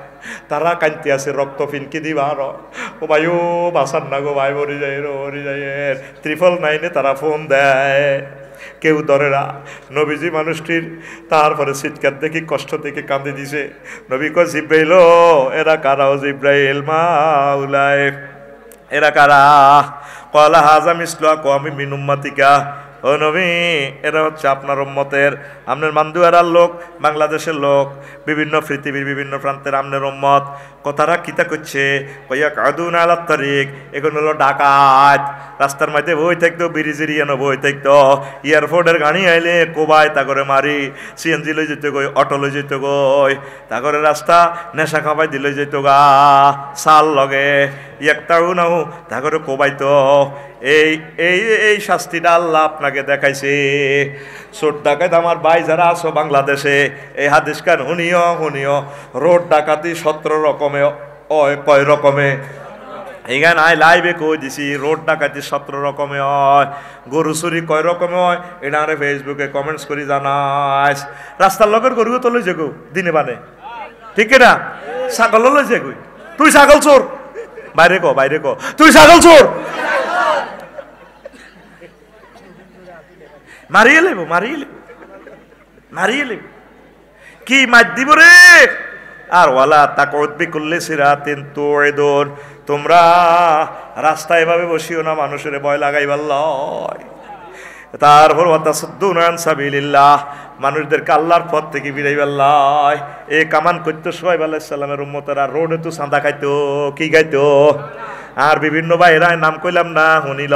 তারা কান্তি আছে রক্ত ফিনকি দিবা আর ও ভাই ও বাসার না গো ভাই, মরি যায় রে মরি যায়। 999 তারা ফোন দেয়, কেউ ধরে না। নবীজি মানুষটির তারপরে চিৎকার দেখি কষ্ট দেখে কাঁদে দিছে। নবী কয় জিব্রাইল, এরা কারাও? জিব্রাইল মাওলায়, এরা কারা? কলা হাজা মিসলা কমি মিন উম্মাতিকা, ও নবী, এরা হচ্ছে আপনার উম্মতের, আপনার মান্দুয়ারার লোক, বাংলাদেশের লোক, বিভিন্ন পৃথিবীর বিভিন্ন প্রান্তের আপনার উম্মত। কথাটা কিতা করছে, কইয়া কাদুন আলাত তারিক, এখন হলো ডাকাত। রাস্তার মধ্যে বই থাকতো, বিরিজিরি এনো বই থাকতো, এয়ারপোর্টের গাড়ি আইলে কোবাই তা করে মারি, সিএনজি লই যেত গই, অটো লই যেত গই, তা করে রাস্তা নেশা খাবাই দিলে যেত গা, সাল লগে একটাও নাও তা করে কোবাইতো। এই এই এই শাস্তিটা আল্লাহ আপনাকে দেখাইছে। চোর ডাকাত আমার ভাই যারা আছো বাংলাদেশে, এই হাদিস কান শুনিও, রোড ডাকাতি 17 রকমে, কয় রকমে, এইখানে আই লাইভে কই দিছি, রোড ডাকাতি 17 রকমে হয়, গরু চুরি কয় রকমে হয়, এটা আরে ফেসবুকে কমেন্টস করি জানাইস। রাস্তার লগের গরুও তো লই যাগো দিনে বানে, ঠিক না? ছাগল লই যাগো, তুই ছাগল চোর, বাইরে ক তুই ছাগল চোর, মারিয়ে লেব কি মার দিব রে। আর ওয়ালা তাকউদ বিকুল্লি সিরাতিন তুইদুন, তোমরা রাস্তায় এভাবে বসিও না, মানুষের ভয় লাগাইবার লয়। তারপর ওয়াতাসুদ্দুনা আন সাবিলিল্লাহ, মানুষদেরকে আল্লাহর পথ থেকে বিরাইবার লয়। এই কামান করতো সোহাইব আলাইহিস সালামের উম্মতেরা, রোডে তো চাঁদা খাইতো, কি খাইতো, আর বিভিন্ন বাইরা নাম কইলাম না শুনিল,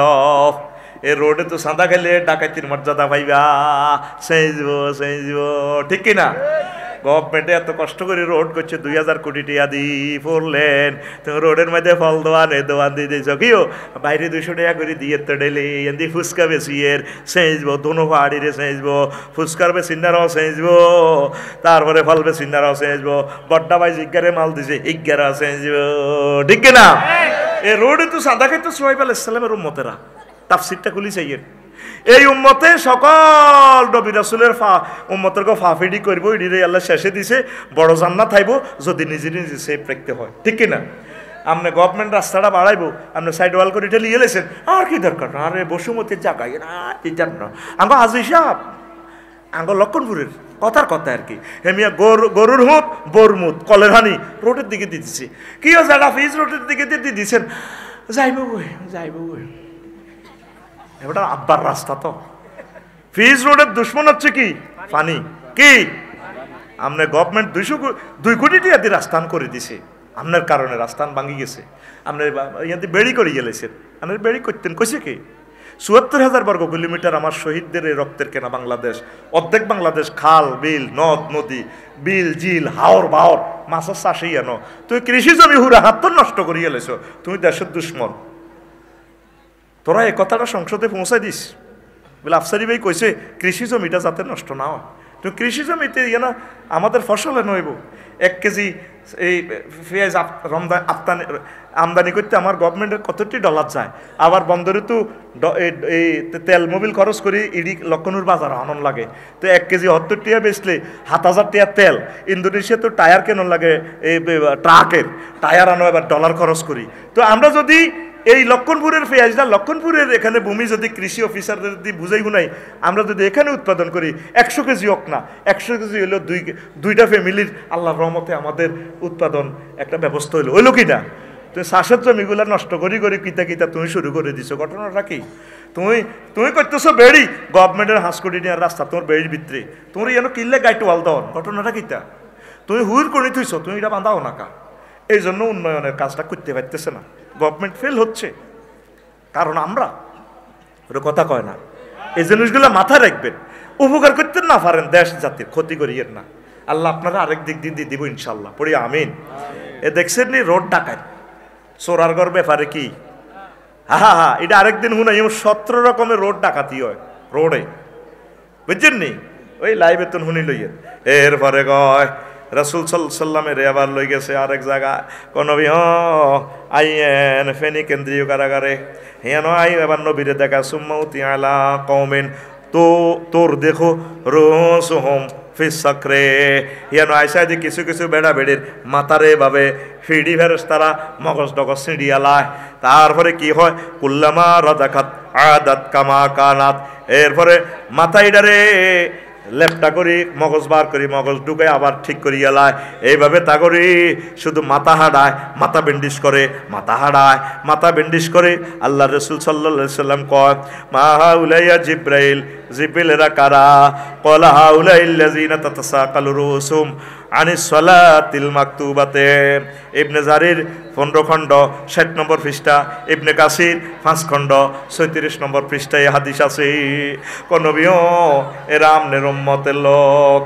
এ রোডে তো চাঁদা খাইলে ডাকাতির মর্যাদা পাইবা, সেজব, ঠিক কিনা? গভর্নমেন্টে এত কষ্ট করে রোড করছে, 2000 কোটি টাকা দি পড়লেন, তুমি রোডের মধ্যে ফল দোয়ান দিয়ে দিয়েছ, কিও বাইরে 200 টাকা করে দিয়ে তো ডেলি এদি ফুচকা বেশিয়ের সেজব, দোনো পাহাড়িরে সেজব, ফুচকার বেশিনারাও সেজব, তারপরে ফল বেশিনারাও সেজব, বড্ডা ভাই জিজ্ঞারে মাল দিছে, ইজ্ঞারা সেজব, ঠিক কিনা? এ রোডে তো চাঁদা খাইতো সোহাইব আলাইহিস সালামের উম্মতেরা। তাফসীরটা খুলি চাইয়ের, এই উম্মতে সকল নবী রাসূলের উম্মতেরকে ফাফিডি করবো, ইডিরে আল্লাহ শেষে দিছে বড় জান্নাত থাইব যদি নিজে সেফ রাখতে হয়, ঠিক কিনা? আপনি গভর্নমেন্ট রাস্তাটা বাড়াইবো, আপনি সাইড ওয়াল করে ঠেলিয়ে এলেছেন, আর কি দরকার? আরে বসুমতির জায়গায় না জান না, আঙ্গ হাজি সাহেব, আঙ্গ লক্ষণপুরের কথার কথা আর কি, হেমিয়া গরুর হুঁত বরমুদ কলের হানি রোডের দিকে দিয়ে দিচ্ছে, কি জায়গা ফিজ রোডের দিকে দিয়ে দিচ্ছেন, যাইব এবার আব্বার রাস্তা তো ফিজ রোডের দুশ্মন হচ্ছে কি পানি, কি আমনে গভর্নমেন্ট 2 কোটি টাকা দিয়ে রাস্তান করে দিছে, আপনার কারণে রাস্তান ভাঙি গেছে, আপনার ইয়াতে বেড়ি করে গেলেছেন, আপনার বেড়ি করতেন কইছে কি? ৭৪,০০০ বর্গ কিলোমিটার আমার শহীদদের এই রক্তের কেনা বাংলাদেশ, অর্ধেক বাংলাদেশ খাল বিল নদ নদী, বিল জিল হাওর বাওর মাছের চাষেই আনো, তুই কৃষি জমি হুরা হাত নষ্ট করে গেলেছো, তুমি দেশের দুশ্মন। তোরা এই কথাটা সংসদে পৌঁছাই দিস, বলে আফসারি ভাই কইছে কৃষি জমিটা যাতে নষ্ট না হয়, তো কৃষি জমিতে না আমাদের ফসলে নইব। 1 কেজি এই পেঁয়াজ আমদানি করতে আমার গভর্নমেন্টের কতটি ডলার যায়, আবার বন্দরে তো এই তেল মোবিল খরচ করি, ইডি লক্ষণুর বাজার আনন লাগে, তো 1 কেজি 70 টাকা বেচলে 7,000 টাকা তেল। ইন্দোনেশিয়া তো টায়ার কেন লাগে, এই ট্রাকের টায়ার আনো, এবার ডলার খরচ করি। তো আমরা যদি এই লক্ষণপুরের পেঁয়াজটা, লক্ষণপুরের এখানে ভূমি যদি কৃষি অফিসারদের যদি বুঝাই গুনাই, আমরা যদি এখানে উৎপাদন করি 100 কেজি হোক না, 100 কেজি হইলো দুইটা ফ্যামিলির আল্লাহর রহমতে আমাদের উৎপাদন একটা ব্যবস্থা হইলো কি না? তুমি চাষের জমিগুলা নষ্ট করি কিতা তুমি শুরু করে দিছো, ঘটনাটা কি? তুমি করতেছো বেড়ি, গভর্নমেন্টের 5 কোটি টাকার রাস্তা তোমার বেড়ির ভিতরে, তোমার যেন কিনলে গাইটো ওয়াল দাও, ঘটনাটা কিতা? তুমি হুইর করে থইছো, তুমি এটা বাঁধাও না কা? এই জন্য উন্নয়নের কাজটা করতে পারতেছে না, গভর্নমেন্ট ফেল হচ্ছে, কারণ আমরা ওরা কথা কয় না। এই জিনিসগুলো মাথায় রাখবেন, উপকার করতে না পারেন দেশ জাতির ক্ষতি করিয়েন না, আল্লাহ আপনারা আরেক দিক দিন দিয়ে দিব ইনশাল্লাহ, পড়ি আমিন। এ দেখছেন নি রোড ডাকাত চোরারগর ব্যাপারে কি, হা এটা আরেকদিন শুনাই, 17 রকমের রোড ডাকাতি হয় রোডে, বুঝছেন নি? ওই লাইভে তো শুনি লইয়েন। এরপরে কয় রাসূল সাল্লামের আবার লই গেছে আরেক জায়গা, কোন নবী আইয়েন ফেনী কেন্দ্রীয় কারাগারে, হেন আই এবার নবীরে দেখা, সুম্মাউতি আলা কওমিন তো তোর দেখো রুসুহুম ফিস সাকরে, হেন আইসা যে কিছু বেড়া বেড়ির মাথারে ভাবে ফিডি ফেরেশতারা মগজ ডগজ সিঁড়িয়ালায়, তারপরে কি হয়, কুল্লামা রাদাকাত আদাত কামা কানাত, এরপরে মাথাইডারে লেপটা করি মগজ বার করি, মগজ ঢুকে আবার ঠিক করি এলায়, এইভাবে তা করি। শুধু মাথা হাঁড়ায়, মাথা বেন্ডিশ করে, মাথা হাঁড়ায়, মাথা বেন্ডিশ করে। আল্লাহ রসুল সাল্লাল্লাহু আলাইহি সাল্লাম কয়, মা হাউলাইয়া জিব্রাইল, জিব্রাইলেরা কারা? ক্বালা হাউলাইল্লাযিনা তাতাসাকালু রুসুম আনিস সালাতিল মাকতুবাতে। ইবনে জারির 15 খণ্ড 60 নম্বর পৃষ্ঠা, ইবনে কাসির 5 খণ্ড 37 নম্বর পৃষ্ঠায় হাদিস আছে। কোন নবীও এরা আমনের উম্মতের লোক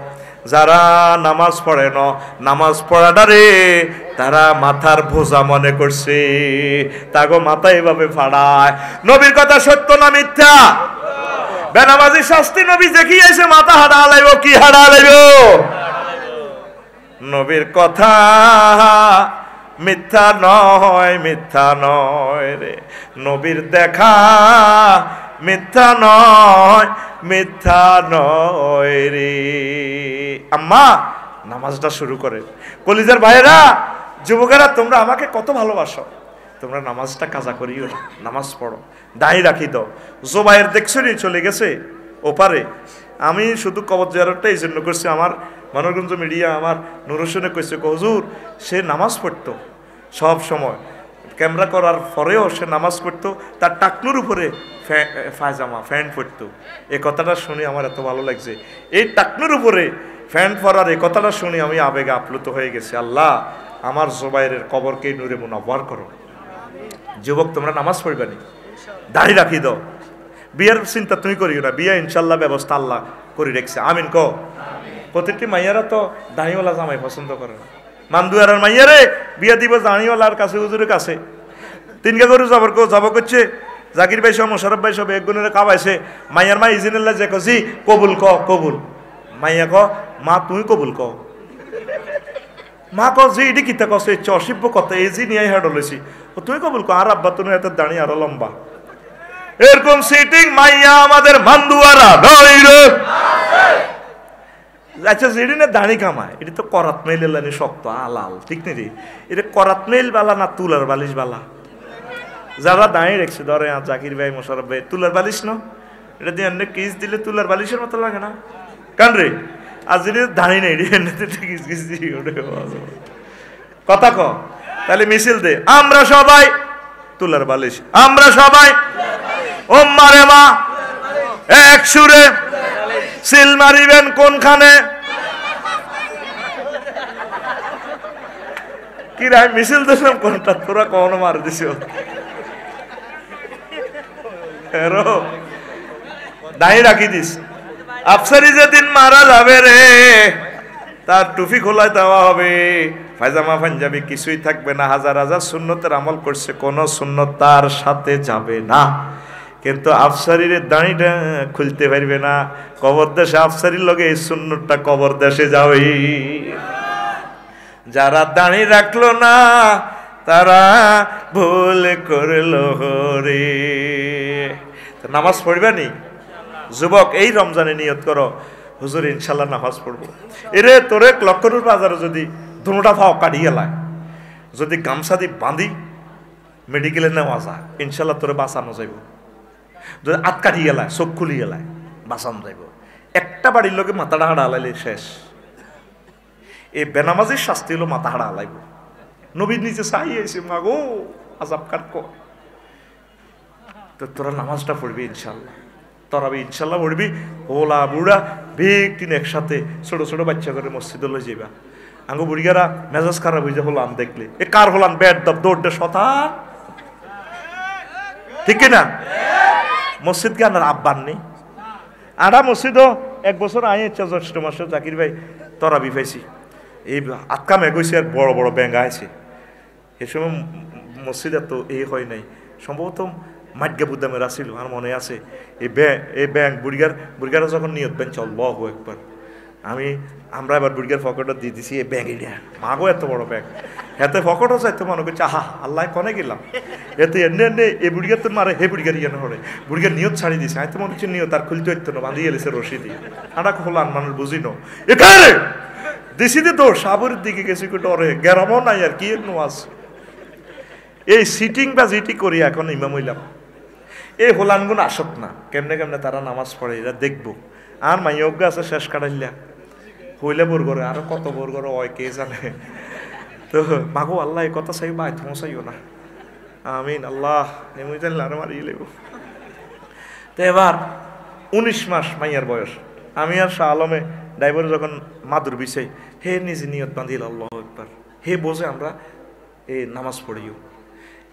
যারা নামাজ পড়ে না, নামাজ পড়াটারে তারা মাথার বোঝা মনে করছে, তাগো মাথা এভাবে ফাড়ায়। নবীর কথা সত্য না মিথ্যা? বেনামাজি শাস্তি নবী দেখিয়েছে, মাথা হাড়া লাইব। কি হাড়া লাইব? নবীর কথা মিথ্যা নয়, মিথ্যা নয় রে। নবীর দেখা মিথ্যা নয়, মিথ্যা নয় রে। আম্মা নামাজটা শুরু করে। কলিজার ভাইয়েরা, যুবকেরা, তোমরা আমাকে কত ভালোবাসো, তোমরা নামাজটা কাজা করিও না, নামাজ পড়ো, দাঁড়ি রাখি দাও। জোবাইর দেখছো নি চলে গেছে ওপারে। আমি শুধু কবর জিয়ারতটা এই জন্য করছি, আমার মানবগঞ্জ মিডিয়া আমার নুরুসনে কইছে, হুজুর সে নামাজ পড়তো সব সময়, ক্যামেরা করার পরেও সে নামাজ পড়তো, তার টাকনুর উপরে পায়জামা ফ্যান পড়তো। এই কথাটা শুনে আমার এত ভালো লাগছে। এই টাকনুর উপরে ফ্যান পরার এই কথাটা শুনে আমি আবেগে আপ্লুত হয়ে গেছি। আল্লাহ আমার জোবাইরের কবরকে নূরে মুনাওয়ার করো। যুবক, তোমরা নামাজ পড়বে নি, দাড়ি রাখি দাও। বিয়ের চিন্তা তুমি করিও না, বিয়ে ইনশাল্লাহ ব্যবস্থা আল্লাহ করে রেখেছে। আমিন কো। প্রতিটি মাইয়ারা তো দাঁড়িওয়ালা জামাই পছন্দ করে না। মান্দুয়ারার মাইয়ারে বিয়ে দিব দাঁড়িওয়ালার কাছে, হুজুরের কাছে। 3 কা করে জব করছে, জাকির ভাই সব, মোশারফ ভাই সব, একগুনের কাবাইছে। মাইয়ার মা ইজিনুল্লাহ যে কছি কবুল ক, কবুল। মাইয়া ক, মা তুই কবুল ক। মা ক যে এটি কিতা কছে, অসিব্য কথা, এই যে নিয়ে হেড লইছি, তুই কবুল ক। আর আব্বা তুমি এত দাঁড়িয়ে আরো লম্বা। এরকম সিটিং মাইয়া আমাদের মান্দুয়ারা নয় রে। আচ্ছা, যেটি না দাঁড়ি কামায়, এটি তো করাত মেল এলানি শক্ত আলাল, ঠিক নেই রে? এটা করাত মেল বালা না তুলার বালিশ বালা? যারা দাঁড়িয়ে রেখেছে, ধরে জাকির ভাই, মোশারফ ভাই, তুলার বালিশ না? এটা দিয়ে অনেক কিস দিলে তুলার বালিশের মতো লাগে না? কান রে? আর যদি দাঁড়িয়ে নেই কথা ক, তাহলে মিছিল দে, আমরা সবাই তুলার বালিশ, আমরা সবাই ওম্মা রে মা এক সুরে সিল মারিবেন কোনখানে? কি রে, মিছিল দিলাম কোনটা? তোরা কখনো মার দিস? দাঁড়িয়ে রাখি দিস। আফসারি যেদিন মারা যাবে রে, তার টুপি খোলায় দেওয়া হবে, পায়জামা পাঞ্জাবি কিছুই থাকবে না। হাজার হাজার সুন্নতের আমল করছে, কোন সুন্নত তার সাথে যাবে না। কিন্তু আফসারির দাঁড়িটা খুলতে পারবে না। কবর দেশে আফসারির লগে এই সুন্নতটা কবর দেশে যাবে। যারা দাঁড়ি রাখলো না তারা ভুল করলো রে। নামাজ পড়বে নি যুবক, এই রমজানে নিয়ত করো, হুজুর ইনশাল্লাহ নামাজ পড়বো। এরে তোরে লক্ষণের বাজারে যদি দুটা ফাও কাটিয়ে লায়, যদি গামছা দিয়ে বাঁধি মেডিকেলে নেওয়া যায়, ইনশাল্লাহ তোরে বাঁচানো যাইব। যদি আত কাটিয়ে লায়, চোখ খুলিয়ে লায়, বাঁচানো যাইব। একটা বাড়ির লোকে মাথাটা হাড়া হালাইলে শেষ। এই বেনামাজির শাস্তি হলো মাথা হাড়া হালাইব। নবীর নিচে চাইয়েছে, মাগো আজাব কাটক। তো তোরা নামাজটা পড়বি ইনশাল্লাহ, তরাবি ইনশাল্লাহ পড়বি। ওলা বুড়া ভিকটিন একসাথে, ছোট ছোট বাচ্চা করে মসজিদে লই যাইবা। আঙ্গো বুড়িগারা মেজাজ খারাপ হয়ে যায় হলাম দেখলে, এ কার হলাম ব্যাট দব দৌড়টা শতান, ঠিক না? মসজিদ কে আনার আব্বান নেই। আড়া মসজিদও 1 বছর আয় জ্যৈষ্ঠ মাসে জাকির ভাই তরাবি পাইছি। এই আটকা মেঘইছে আর বড় বড় ব্যাঙ্গা আছে। এ সময় মসজিদে তো এই হয় নাই, সম্ভবত মাটগা বুদ্দামের আসিল, আর মনে আছে। এই ব্যাংক বুড়িগারা যখন নিয়ত বেন আল্লাহু আকবার, আমরা এবার বুড়িগার ফকটটা দিয়ে দিছি এই ব্যাগ। এটা মাগো এত বড় ব্যাগ, এতে ফকটও চাইতো মনে করছে আহা আল্লাহ কনে গেলাম। এতে এনে এই বুড়িগার তো মারে, হে বুড়িগার ইয়ে হরে বুড়িগার নিয়ত ছাড়ি দিছে। আমি তো মনে হচ্ছে নিয়ত আর খুলতে হইতো না, বাঁধিয়ে এলেছে রশি দিয়ে। আটা খোলান মানুষ বুঝিনো এখানে দিছিতে তো সাবরের দিকে গেছি ডরে, গেরামও নাই আর কি নোয়াজ। এই সিটিং বা জিটি করি এখন ইমাম হইলাম। এই হোলানগুন আসক না, কেমনে কেমনে তারা নামাজ পড়ে, এরা দেখবো। আর মাইয়জ্ঞ আছে শেষ কাটাইলা হইলে বোর করে আরো কত বোর করে ওই কে জানে। তো মাগো আল্লাহ এই কথা চাইও বা তোমার চাইও না, আমিন। আল্লাহ এমনি জানলে আরো মারিয়ে লেব। তো এবার 19 মাস মাইয়ার বয়স, আমি আর শাহ আলমে ড্রাইভার যখন মাদুর বিছাই, হে নিজে নিয়ত বাঁধিল আল্লাহ একবার, হে বোঝে আমরা এই নামাজ পড়িও।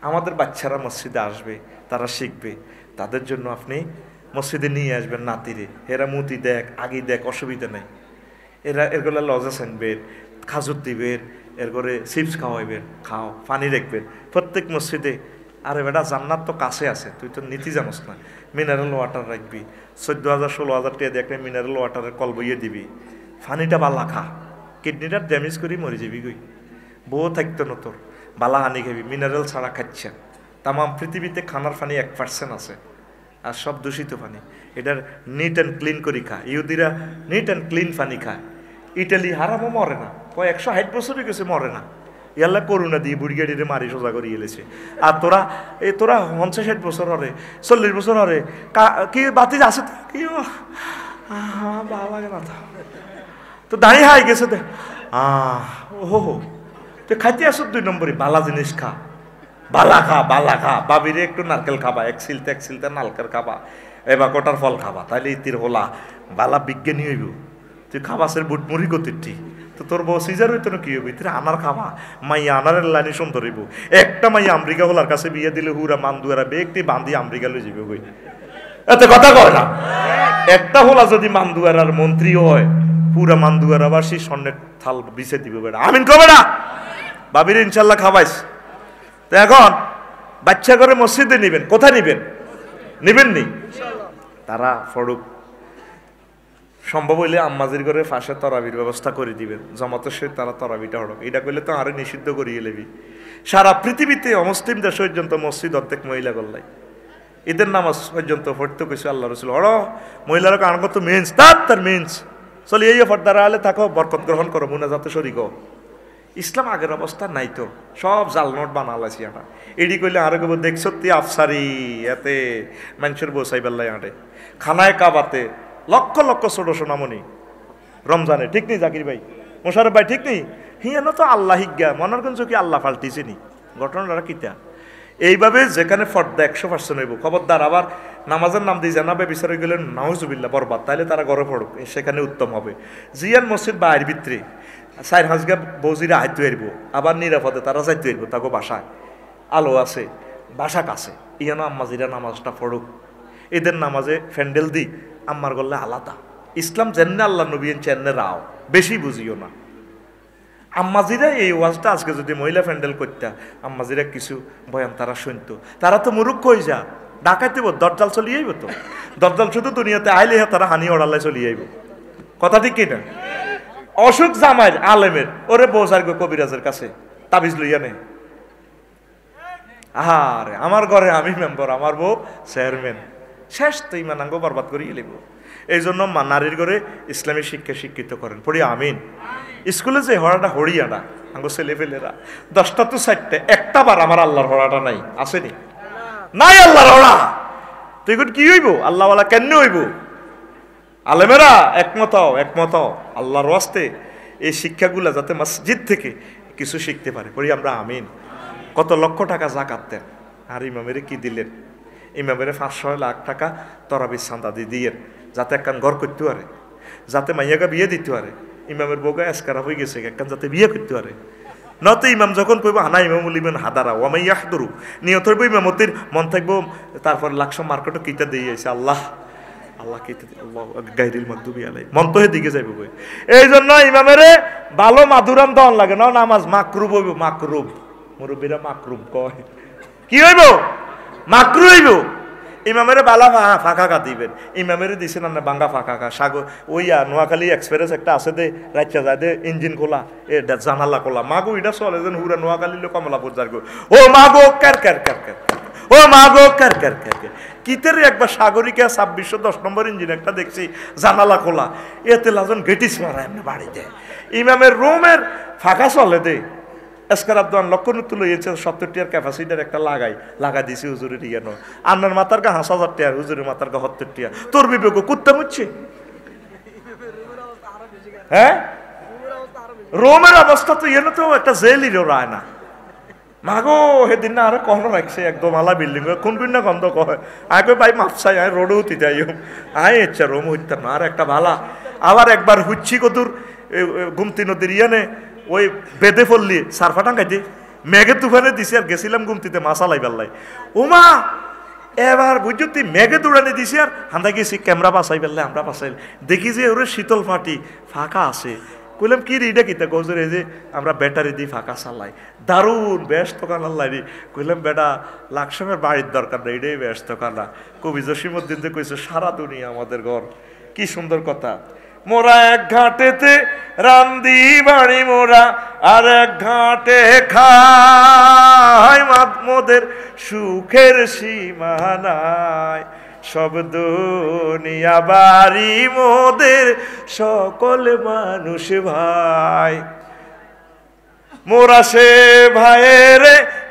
আমাদের বাচ্চারা মসজিদে আসবে, তারা শিখবে, তাদের জন্য আপনি মসজিদে নিয়ে আসবেন নাতিরে, এরা মুতি দেখ আগে দেখ, অসুবিধা নেই। এরা এরগুলো লজেস আনবেন, খাজুর দিবেন, এরপরে চিপস খাওয়াইবেন, খাও, পানি রাখবেন প্রত্যেক মসজিদে। আরে বেটা জান্নাত তো কাছে আছে, তুই তো নীতি জানোস না। মিনারেল ওয়াটার রাখবি, 14,000 16,000 টাকা দিয়ে একটা মিনারেল ওয়াটারের কল বইয়ে দিবি, পানিটা বালা খা, কিডনিটা ড্যামেজ করি মরে যাবি গই। বউ থাকতো না তোর, বালা হানি খাবি, মিনারেল ছাড়া খাচ্ছে। তামাম পৃথিবীতে খানার পানি 1% আছে, আর সব দূষিত পানি। এটার নিট অ্যান্ড ক্লিন করি খায়, ইহুদিরা নিট অ্যান্ড ক্লিন পানি খায়। ইটালি হারামও মরে না, 160 বছরই গেছে মরে না। ইয়াল্লা করুণা দিয়ে বুড়ি গাড়িরে মারি সোজা করে এলেছে। আর তোরা 50-60 বছর হরে, 40 বছর হরে, কি বাতি আছে তো কি ভালো লাগে না তো দাঁড়িয়ে হাই গেছে তো ওহো তুই খাইতে আসো 2 নম্বরই বালা জিনিস খা, বালা খা, বালা খা। বাবিরে একটু নারকেল খাবা, এক সিলতে নারকেল খাবা, এবার কটার ফল খাবা, তাইলে ইতির হোলা বালা বিজ্ঞানী হইব। তুই খাবাসের বুট মুড়ি গতিরটি তো তোর বউ সিজার হইতো না, কি হইব তুই আনার খাবা। মাইয়া আনারের লাইনে সুন্দর হইব। একটা মাইয়া আমেরিকা হলার কাছে বিয়ে দিলে হুরা মান্দুয়ারা বেগটি বান্ধি আমেরিকা লই যাবে বই, এত কথা কয় না। একটা হোলা যদি মান্দুয়ারার মন্ত্রী হয়, পুরা মান্দুয়ারাবাসী স্বর্ণের থাল বিছে দিবে বেড়া, আমিন কবে না। বাবির ইনশাল্লাহ খাবাইস। তো এখন বাচ্চা করে মসজিদে নিবেন, কোথায় নিবেন? নিবেন নি তারা ফড়ুক, সম্ভব হইলে আম্মাজির ঘরে ফাঁসে তরাবির ব্যবস্থা করে দিবেন, জমাতের সহিত তারা তরাবিটা হড়ক। এটা করলে তো আরো নিষিদ্ধ করিয়ে লেবি। সারা পৃথিবীতে অমুসলিম দেশ পর্যন্ত মসজিদ অর্ধেক মহিলা গল্লাই, ঈদের নামাজ পর্যন্ত পড়তে কইছে আল্লাহ রসুল, হড় মহিলারা কারণ কত মেন্স তার মেন্স চলে এই ফর্দারা হলে থাকো, বরকত গ্রহণ করো, মুনাজাতে শরীক। ইসলাম আগের অবস্থা নাই তো, সব জাল নোট বানালাছি আমরা। এডি কইলে আরো কেবল দেখছ তুই আফসারি, এতে মানুষের বসাই বেল্লাই আঁটে খানায় কাবাতে লক্ষ লক্ষ ছোট সোনামণি রমজানে, ঠিক নেই জাকির ভাই, মোশারফ ভাই, ঠিক নেই? হিয়ানো তো আল্লাহ হিজ্ঞা মনার গঞ্জ কি আল্লাহ পাল্টিছে নি ঘটনাটা কিতা। এইভাবে যেখানে ফর্দা 100% হইব, খবরদার আবার নামাজের নাম দিয়ে জানাবে বিচারে গেলে নাউজুবিল্লাহ বরবাদ, তাইলে তারা ঘরে পড়ুক, সেখানে উত্তম হবে। জিয়ান মসজিদ বা আয়ের ভিতরে 4 হাজগা বৌজিরা হাইতে হারবো, আবার নিরাপদে তারা যাইতে হারবো, তাকে বাসায় আলো আছে, বাসা কাছে, ইয়ানো আম্মাজিরা নামাজটা পড়ুক। এদের নামাজে ফ্যান্ডেল দি আম্মার গল্লে আলাদা। ইসলাম জেন্নে আল্লাহ নবী চেন্নে রাও, বেশি বুঝিও না। আম্মাজিরা এই ওয়াজটা আজকে যদি মহিলা ফ্যান্ডেল করতে, আম্মাজিরা কিছু বয়ান তারা শুনতো, তারা তো মুরুক্ষ হয়ে যা, ডাকাইতে দরজাল চলিয়ে আইব তো, দরজাল শুধু দুনিয়াতে আইলে তারা হানি ওড়াল্লায় চলিয়ে আইব, কথা ঠিক কিনা? অসুখ জামাইর আলেমের ওরে বৌসার গো কবিরাজের কাছে তাবিজ লইয়া নেই। আরে আমার ঘরে আমি মেম্বার, আমার বউ চেয়ারম্যান, শেষ তো ইমান আঙ্গ বরবাদ করিয়ে লিব। এই জন্য নারীর ঘরে ইসলামী শিক্ষা শিক্ষিত করেন, পড়ি আমিন। স্কুলে যে হড়াটা হড়িয়াটা আঙ্গ ছেলে ফেলেরা 10টা তো 4টে, একটা বার আমার আল্লাহর হড়াটা নাই, আসেনি? নাই আল্লাহর হড়া, তুই কি হইব? আল্লাহওয়ালা কেন হইব? আলেমেরা একমত আল্লাহর ওয়াস্তে এই শিক্ষাগুলা যাতে মসজিদ থেকে কিছু শিখতে পারে, পড়ি আমরা আমিন। কত লক্ষ টাকা যাকাত দেন, আর ইমামের কি দিলেন? ইমামের 500 লাখ টাকা তরাবির চাঁদা দিয়েন, যাতে একখান ঘর করতে পারে, যাতে মাইয়াগা বিয়ে দিতে পারে। ইমামের বউগা এসকারা হয়ে গেছে একখান যাতে বিয়ে করতে পারে। নয়তো ইমাম যখন কইব হানা ইমামুল ইমান হাদারা ওয়ামাইয়াহদুরু, নিয়ত হইব ইমামতির মন থাকবো, তারপর লাকসম মার্কেটও কিতা দিয়ে আইছে আল্লাহ আল্লাহ কিতা আল্লাহ গায়রিল মাগদুবি আলাই, মন তো দিকে যাইব বই। এই জন্য ইমামেরে ভালো মাদুরাম দেওয়ান লাগে না, নামাজ মাকরুব হইব, মাকরুব মুরব্বীরা মাকরুব কয়, কি হইব? মাকরু হইব। ইমামের বালা ফাঁকা কা দিবেন, ইমামের দিছেন না বাঙ্গা ফাঁকা কা সাগর ওই নোয়াখালী এক্সপ্রেস একটা আছে দে, রাইচা যায় দে, ইঞ্জিন খোলা, এ জানালা খোলা, মাগো এটা চলে যেন হুরা নোয়াখালী লোক কমলাপুর যার গো, ও মাগো কার কার কার কার, ও মাগো কার কার কার কার। কিতের একবার সাগরিকা 2610 নম্বর ইঞ্জিন একটা দেখছি, জানালা খোলা, এতে লাজন গেটিস মারা এমনি বাড়ি দেয়। ইমামের রুমের ফাঁকা চলে দে, এসকার আব্দান লক্ষণ তুলে 70 টিয়ার ক্যাপাসিটার একটা লাগা দিছি হুজুরের ইয়ানো, আন্নার মাথার গা 5000 টিয়ার, হুজুরের মাথার গা 70 টিয়া। তোর বিবেক কুত্তা মুচ্ছে হ্যাঁ, রোমের অবস্থা তো এনে তো একটা জেলিরও রায় না। মাগো সেদিন না আরো কখনো রাখছে একদম আলা বিল্ডিং কোন কোন না গন্ধ কয় আগে ভাই মাপসাই আয় রোডও উঠি যাই আয় ইচ্ছা রোম হইতাম না। আর একটা ভালা আবার একবার হুচ্ছি কদুর গুমতি নদীর ইয়ানে ওই বেদে ফললি সারফা টাঙ্গাইতে মেঘে তুফানে দিছি আর গেছিলাম গুমতিতে মাছা লাই বেল্লাই ওমা এবার বুঝছো তুই মেঘে দৌড়ানি দিছি আর হান্দা গেছি ক্যামেরা বাসাই বেললে আমরা বাসাই দেখি যে ওরে শীতল ফাটি ফাঁকা আছে। কইলাম কি রে এটা কিতা কৌজোর এই যে আমরা ব্যাটারি দিয়ে ফাঁকা চালাই দারুণ ব্যস্ত কানার লাইনি। কইলাম বেটা লাকসামের বাড়ির দরকার নেই এটাই ব্যস্ত কানা। কবি জসিমউদ্দিন যে কইছে সারা দুনিয়া আমাদের ঘর। কি সুন্দর কথা। মোরা এক ঘাটেতে রান্দি বাড়ি মোরা আর এক ঘাটে খাই মোদের সুখের সীমা নাই সব দুনিয়া বাড়ি মোদের সকল মানুষ ভাই। মোরা সে ভাইয়ের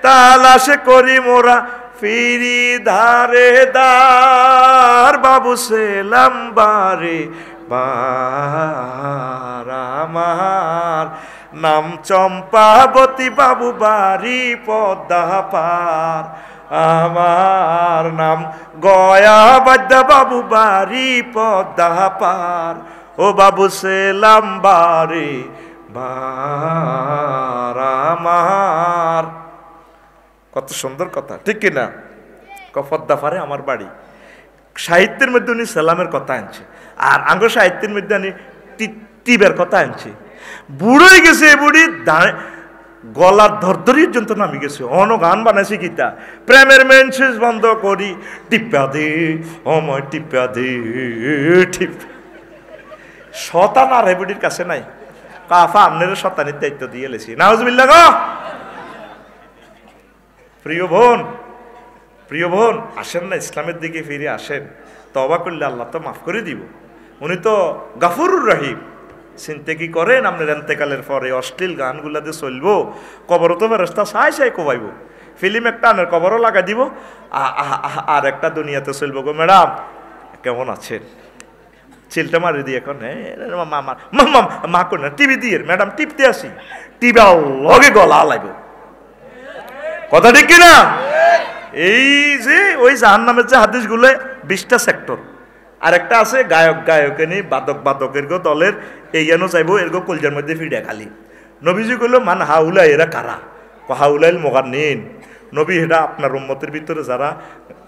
তালাশ করি মোরা ফিরি ধারে দার বাবু সেলাম বারে বার আমার নাম চম্পাবতী বাবু বাড়ি পদ্মা পার আমার নাম গয়া বাদ্যা বাবু বাড়ি পদ্মা পার ও বাবু সেলাম বাড়ি বার আমার। কত সুন্দর কথা ঠিক কিনা? পদ্মা পারে আমার বাড়ি। সাহিত্যের মধ্যে উনি সালামের কথা আনছে আর আঙ্গ সাহিত্যের মধ্যে উনি টিবের কথা আনছে। বুড়োই গেছে বুড়ি গলার ধরধরির জন্য নামি গেছে। অন গান বানাইছে গীতা প্রেমের মেন সুইচ বন্ধ করি টিপা দে অময় টিপা দে টিপ। শতান আর হেবুডির কাছে নাই কাফা আপনার শতানির দায়িত্ব দিয়ে লেছি নাউজুবিল্লাহ গো। প্রিয় বোন আসেন না ইসলামের দিকে ফিরে আসেন। তওবা করলে আল্লাহ তো মাফ করে দিব। উনি তো গাফুরুর রহিম। চিন্তা কি করেন আপনার এন্তেকালের পরে অশ্লীল গানগুলাতে চলবো কবরও তো রাস্তা সাই সাই কোবাইব ফিল্ম একটা আনের কবরও লাগাই দিব আর একটা দুনিয়াতে চলবো গো ম্যাডাম কেমন আছেন চিলটা মারি দিয়ে এখন মা কর না টিভি দিয়ে ম্যাডাম টিপতে আসি টিভি লগে গলা লাগব কথা ঠিক কিনা? এই যে ওই জাহান্নামের যে হাদিসগুলো 20টা সেক্টর আর একটা আছে গায়কেনি বাদকের গো দলের এইখানেও চাইবো এরগো কলজার মধ্যে ফিডা খালি। নবীজি কইল মান হাউলা এরা কারা হাউলাইল মোগান্নিন। নবী এটা আপনার উম্মতের ভিতরে যারা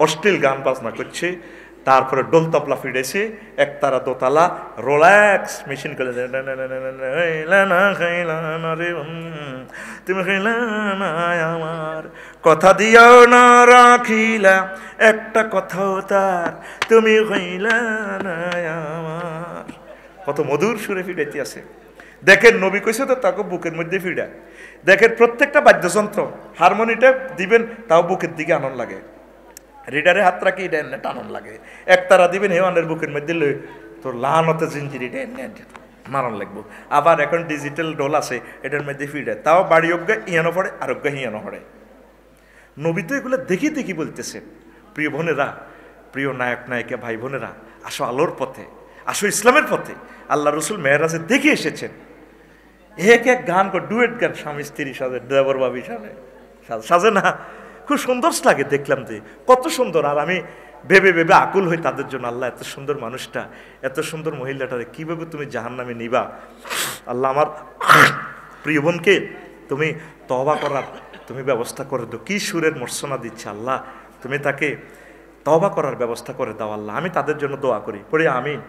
অশ্লীল গান বাজনা করছে তারপরে ডোল তবলা ফিরেছে একতারা দোতলা রোল্যাক্স মেশিন করে তুমি আমার কথা দিও না রাখিলা একটা কথাও তার তুমি হইলা না আমার। কত মধুর সুরে ফিরাইতে আছে। দেখেন নবী কইছে তো তাকে বুকের মধ্যে ফিরা। দেখেন প্রত্যেকটা বাদ্যযন্ত্র হারমোনিটা দিবেন তাও বুকের দিকে আনন্দ লাগে। রিডারে হাত রাখি এটা এনে টানন লাগে। একতারা দিবেন হেওয়ানের বুকের মধ্যে লই তোর লানতে জিঞ্জিরি এটা এনে মারণ লাগবো। আবার এখন ডিজিটাল ডোল আছে এটার মধ্যে ফিডে তাও বাড়ি অজ্ঞা ইয়ানো পড়ে আর অজ্ঞা হিয়ানো পড়ে। নবী তো এগুলো দেখি দেখি বলতেছে প্রিয় বোনেরা প্রিয় নায়ক নায়িকা ভাই বোনেরা আসো আলোর পথে আসো ইসলামের পথে। আল্লাহ রসুল মেহরাজে দেখে এসেছেন এক এক গান ডুয়েট গান স্বামী স্ত্রী সাজে দেবর ভাবি সাজে না খুব সুন্দর লাগে দেখলাম যে কত সুন্দর। আর আমি ভেবে ভেবে আকুল হই তাদের জন্য আল্লাহ এত সুন্দর মানুষটা এত সুন্দর মহিলাটারে কিভাবে তুমি জাহান্নামে নিবা। আল্লাহ আমার প্রিয় বোনকে তুমি তওবা করার তুমি ব্যবস্থা করে দাও। কি সুরের মর্সনা দিচ্ছে আল্লাহ তুমি তাকে তওবা করার ব্যবস্থা করে দাও আল্লাহ। আমি তাদের জন্য দোয়া করি পড়ি আমিন।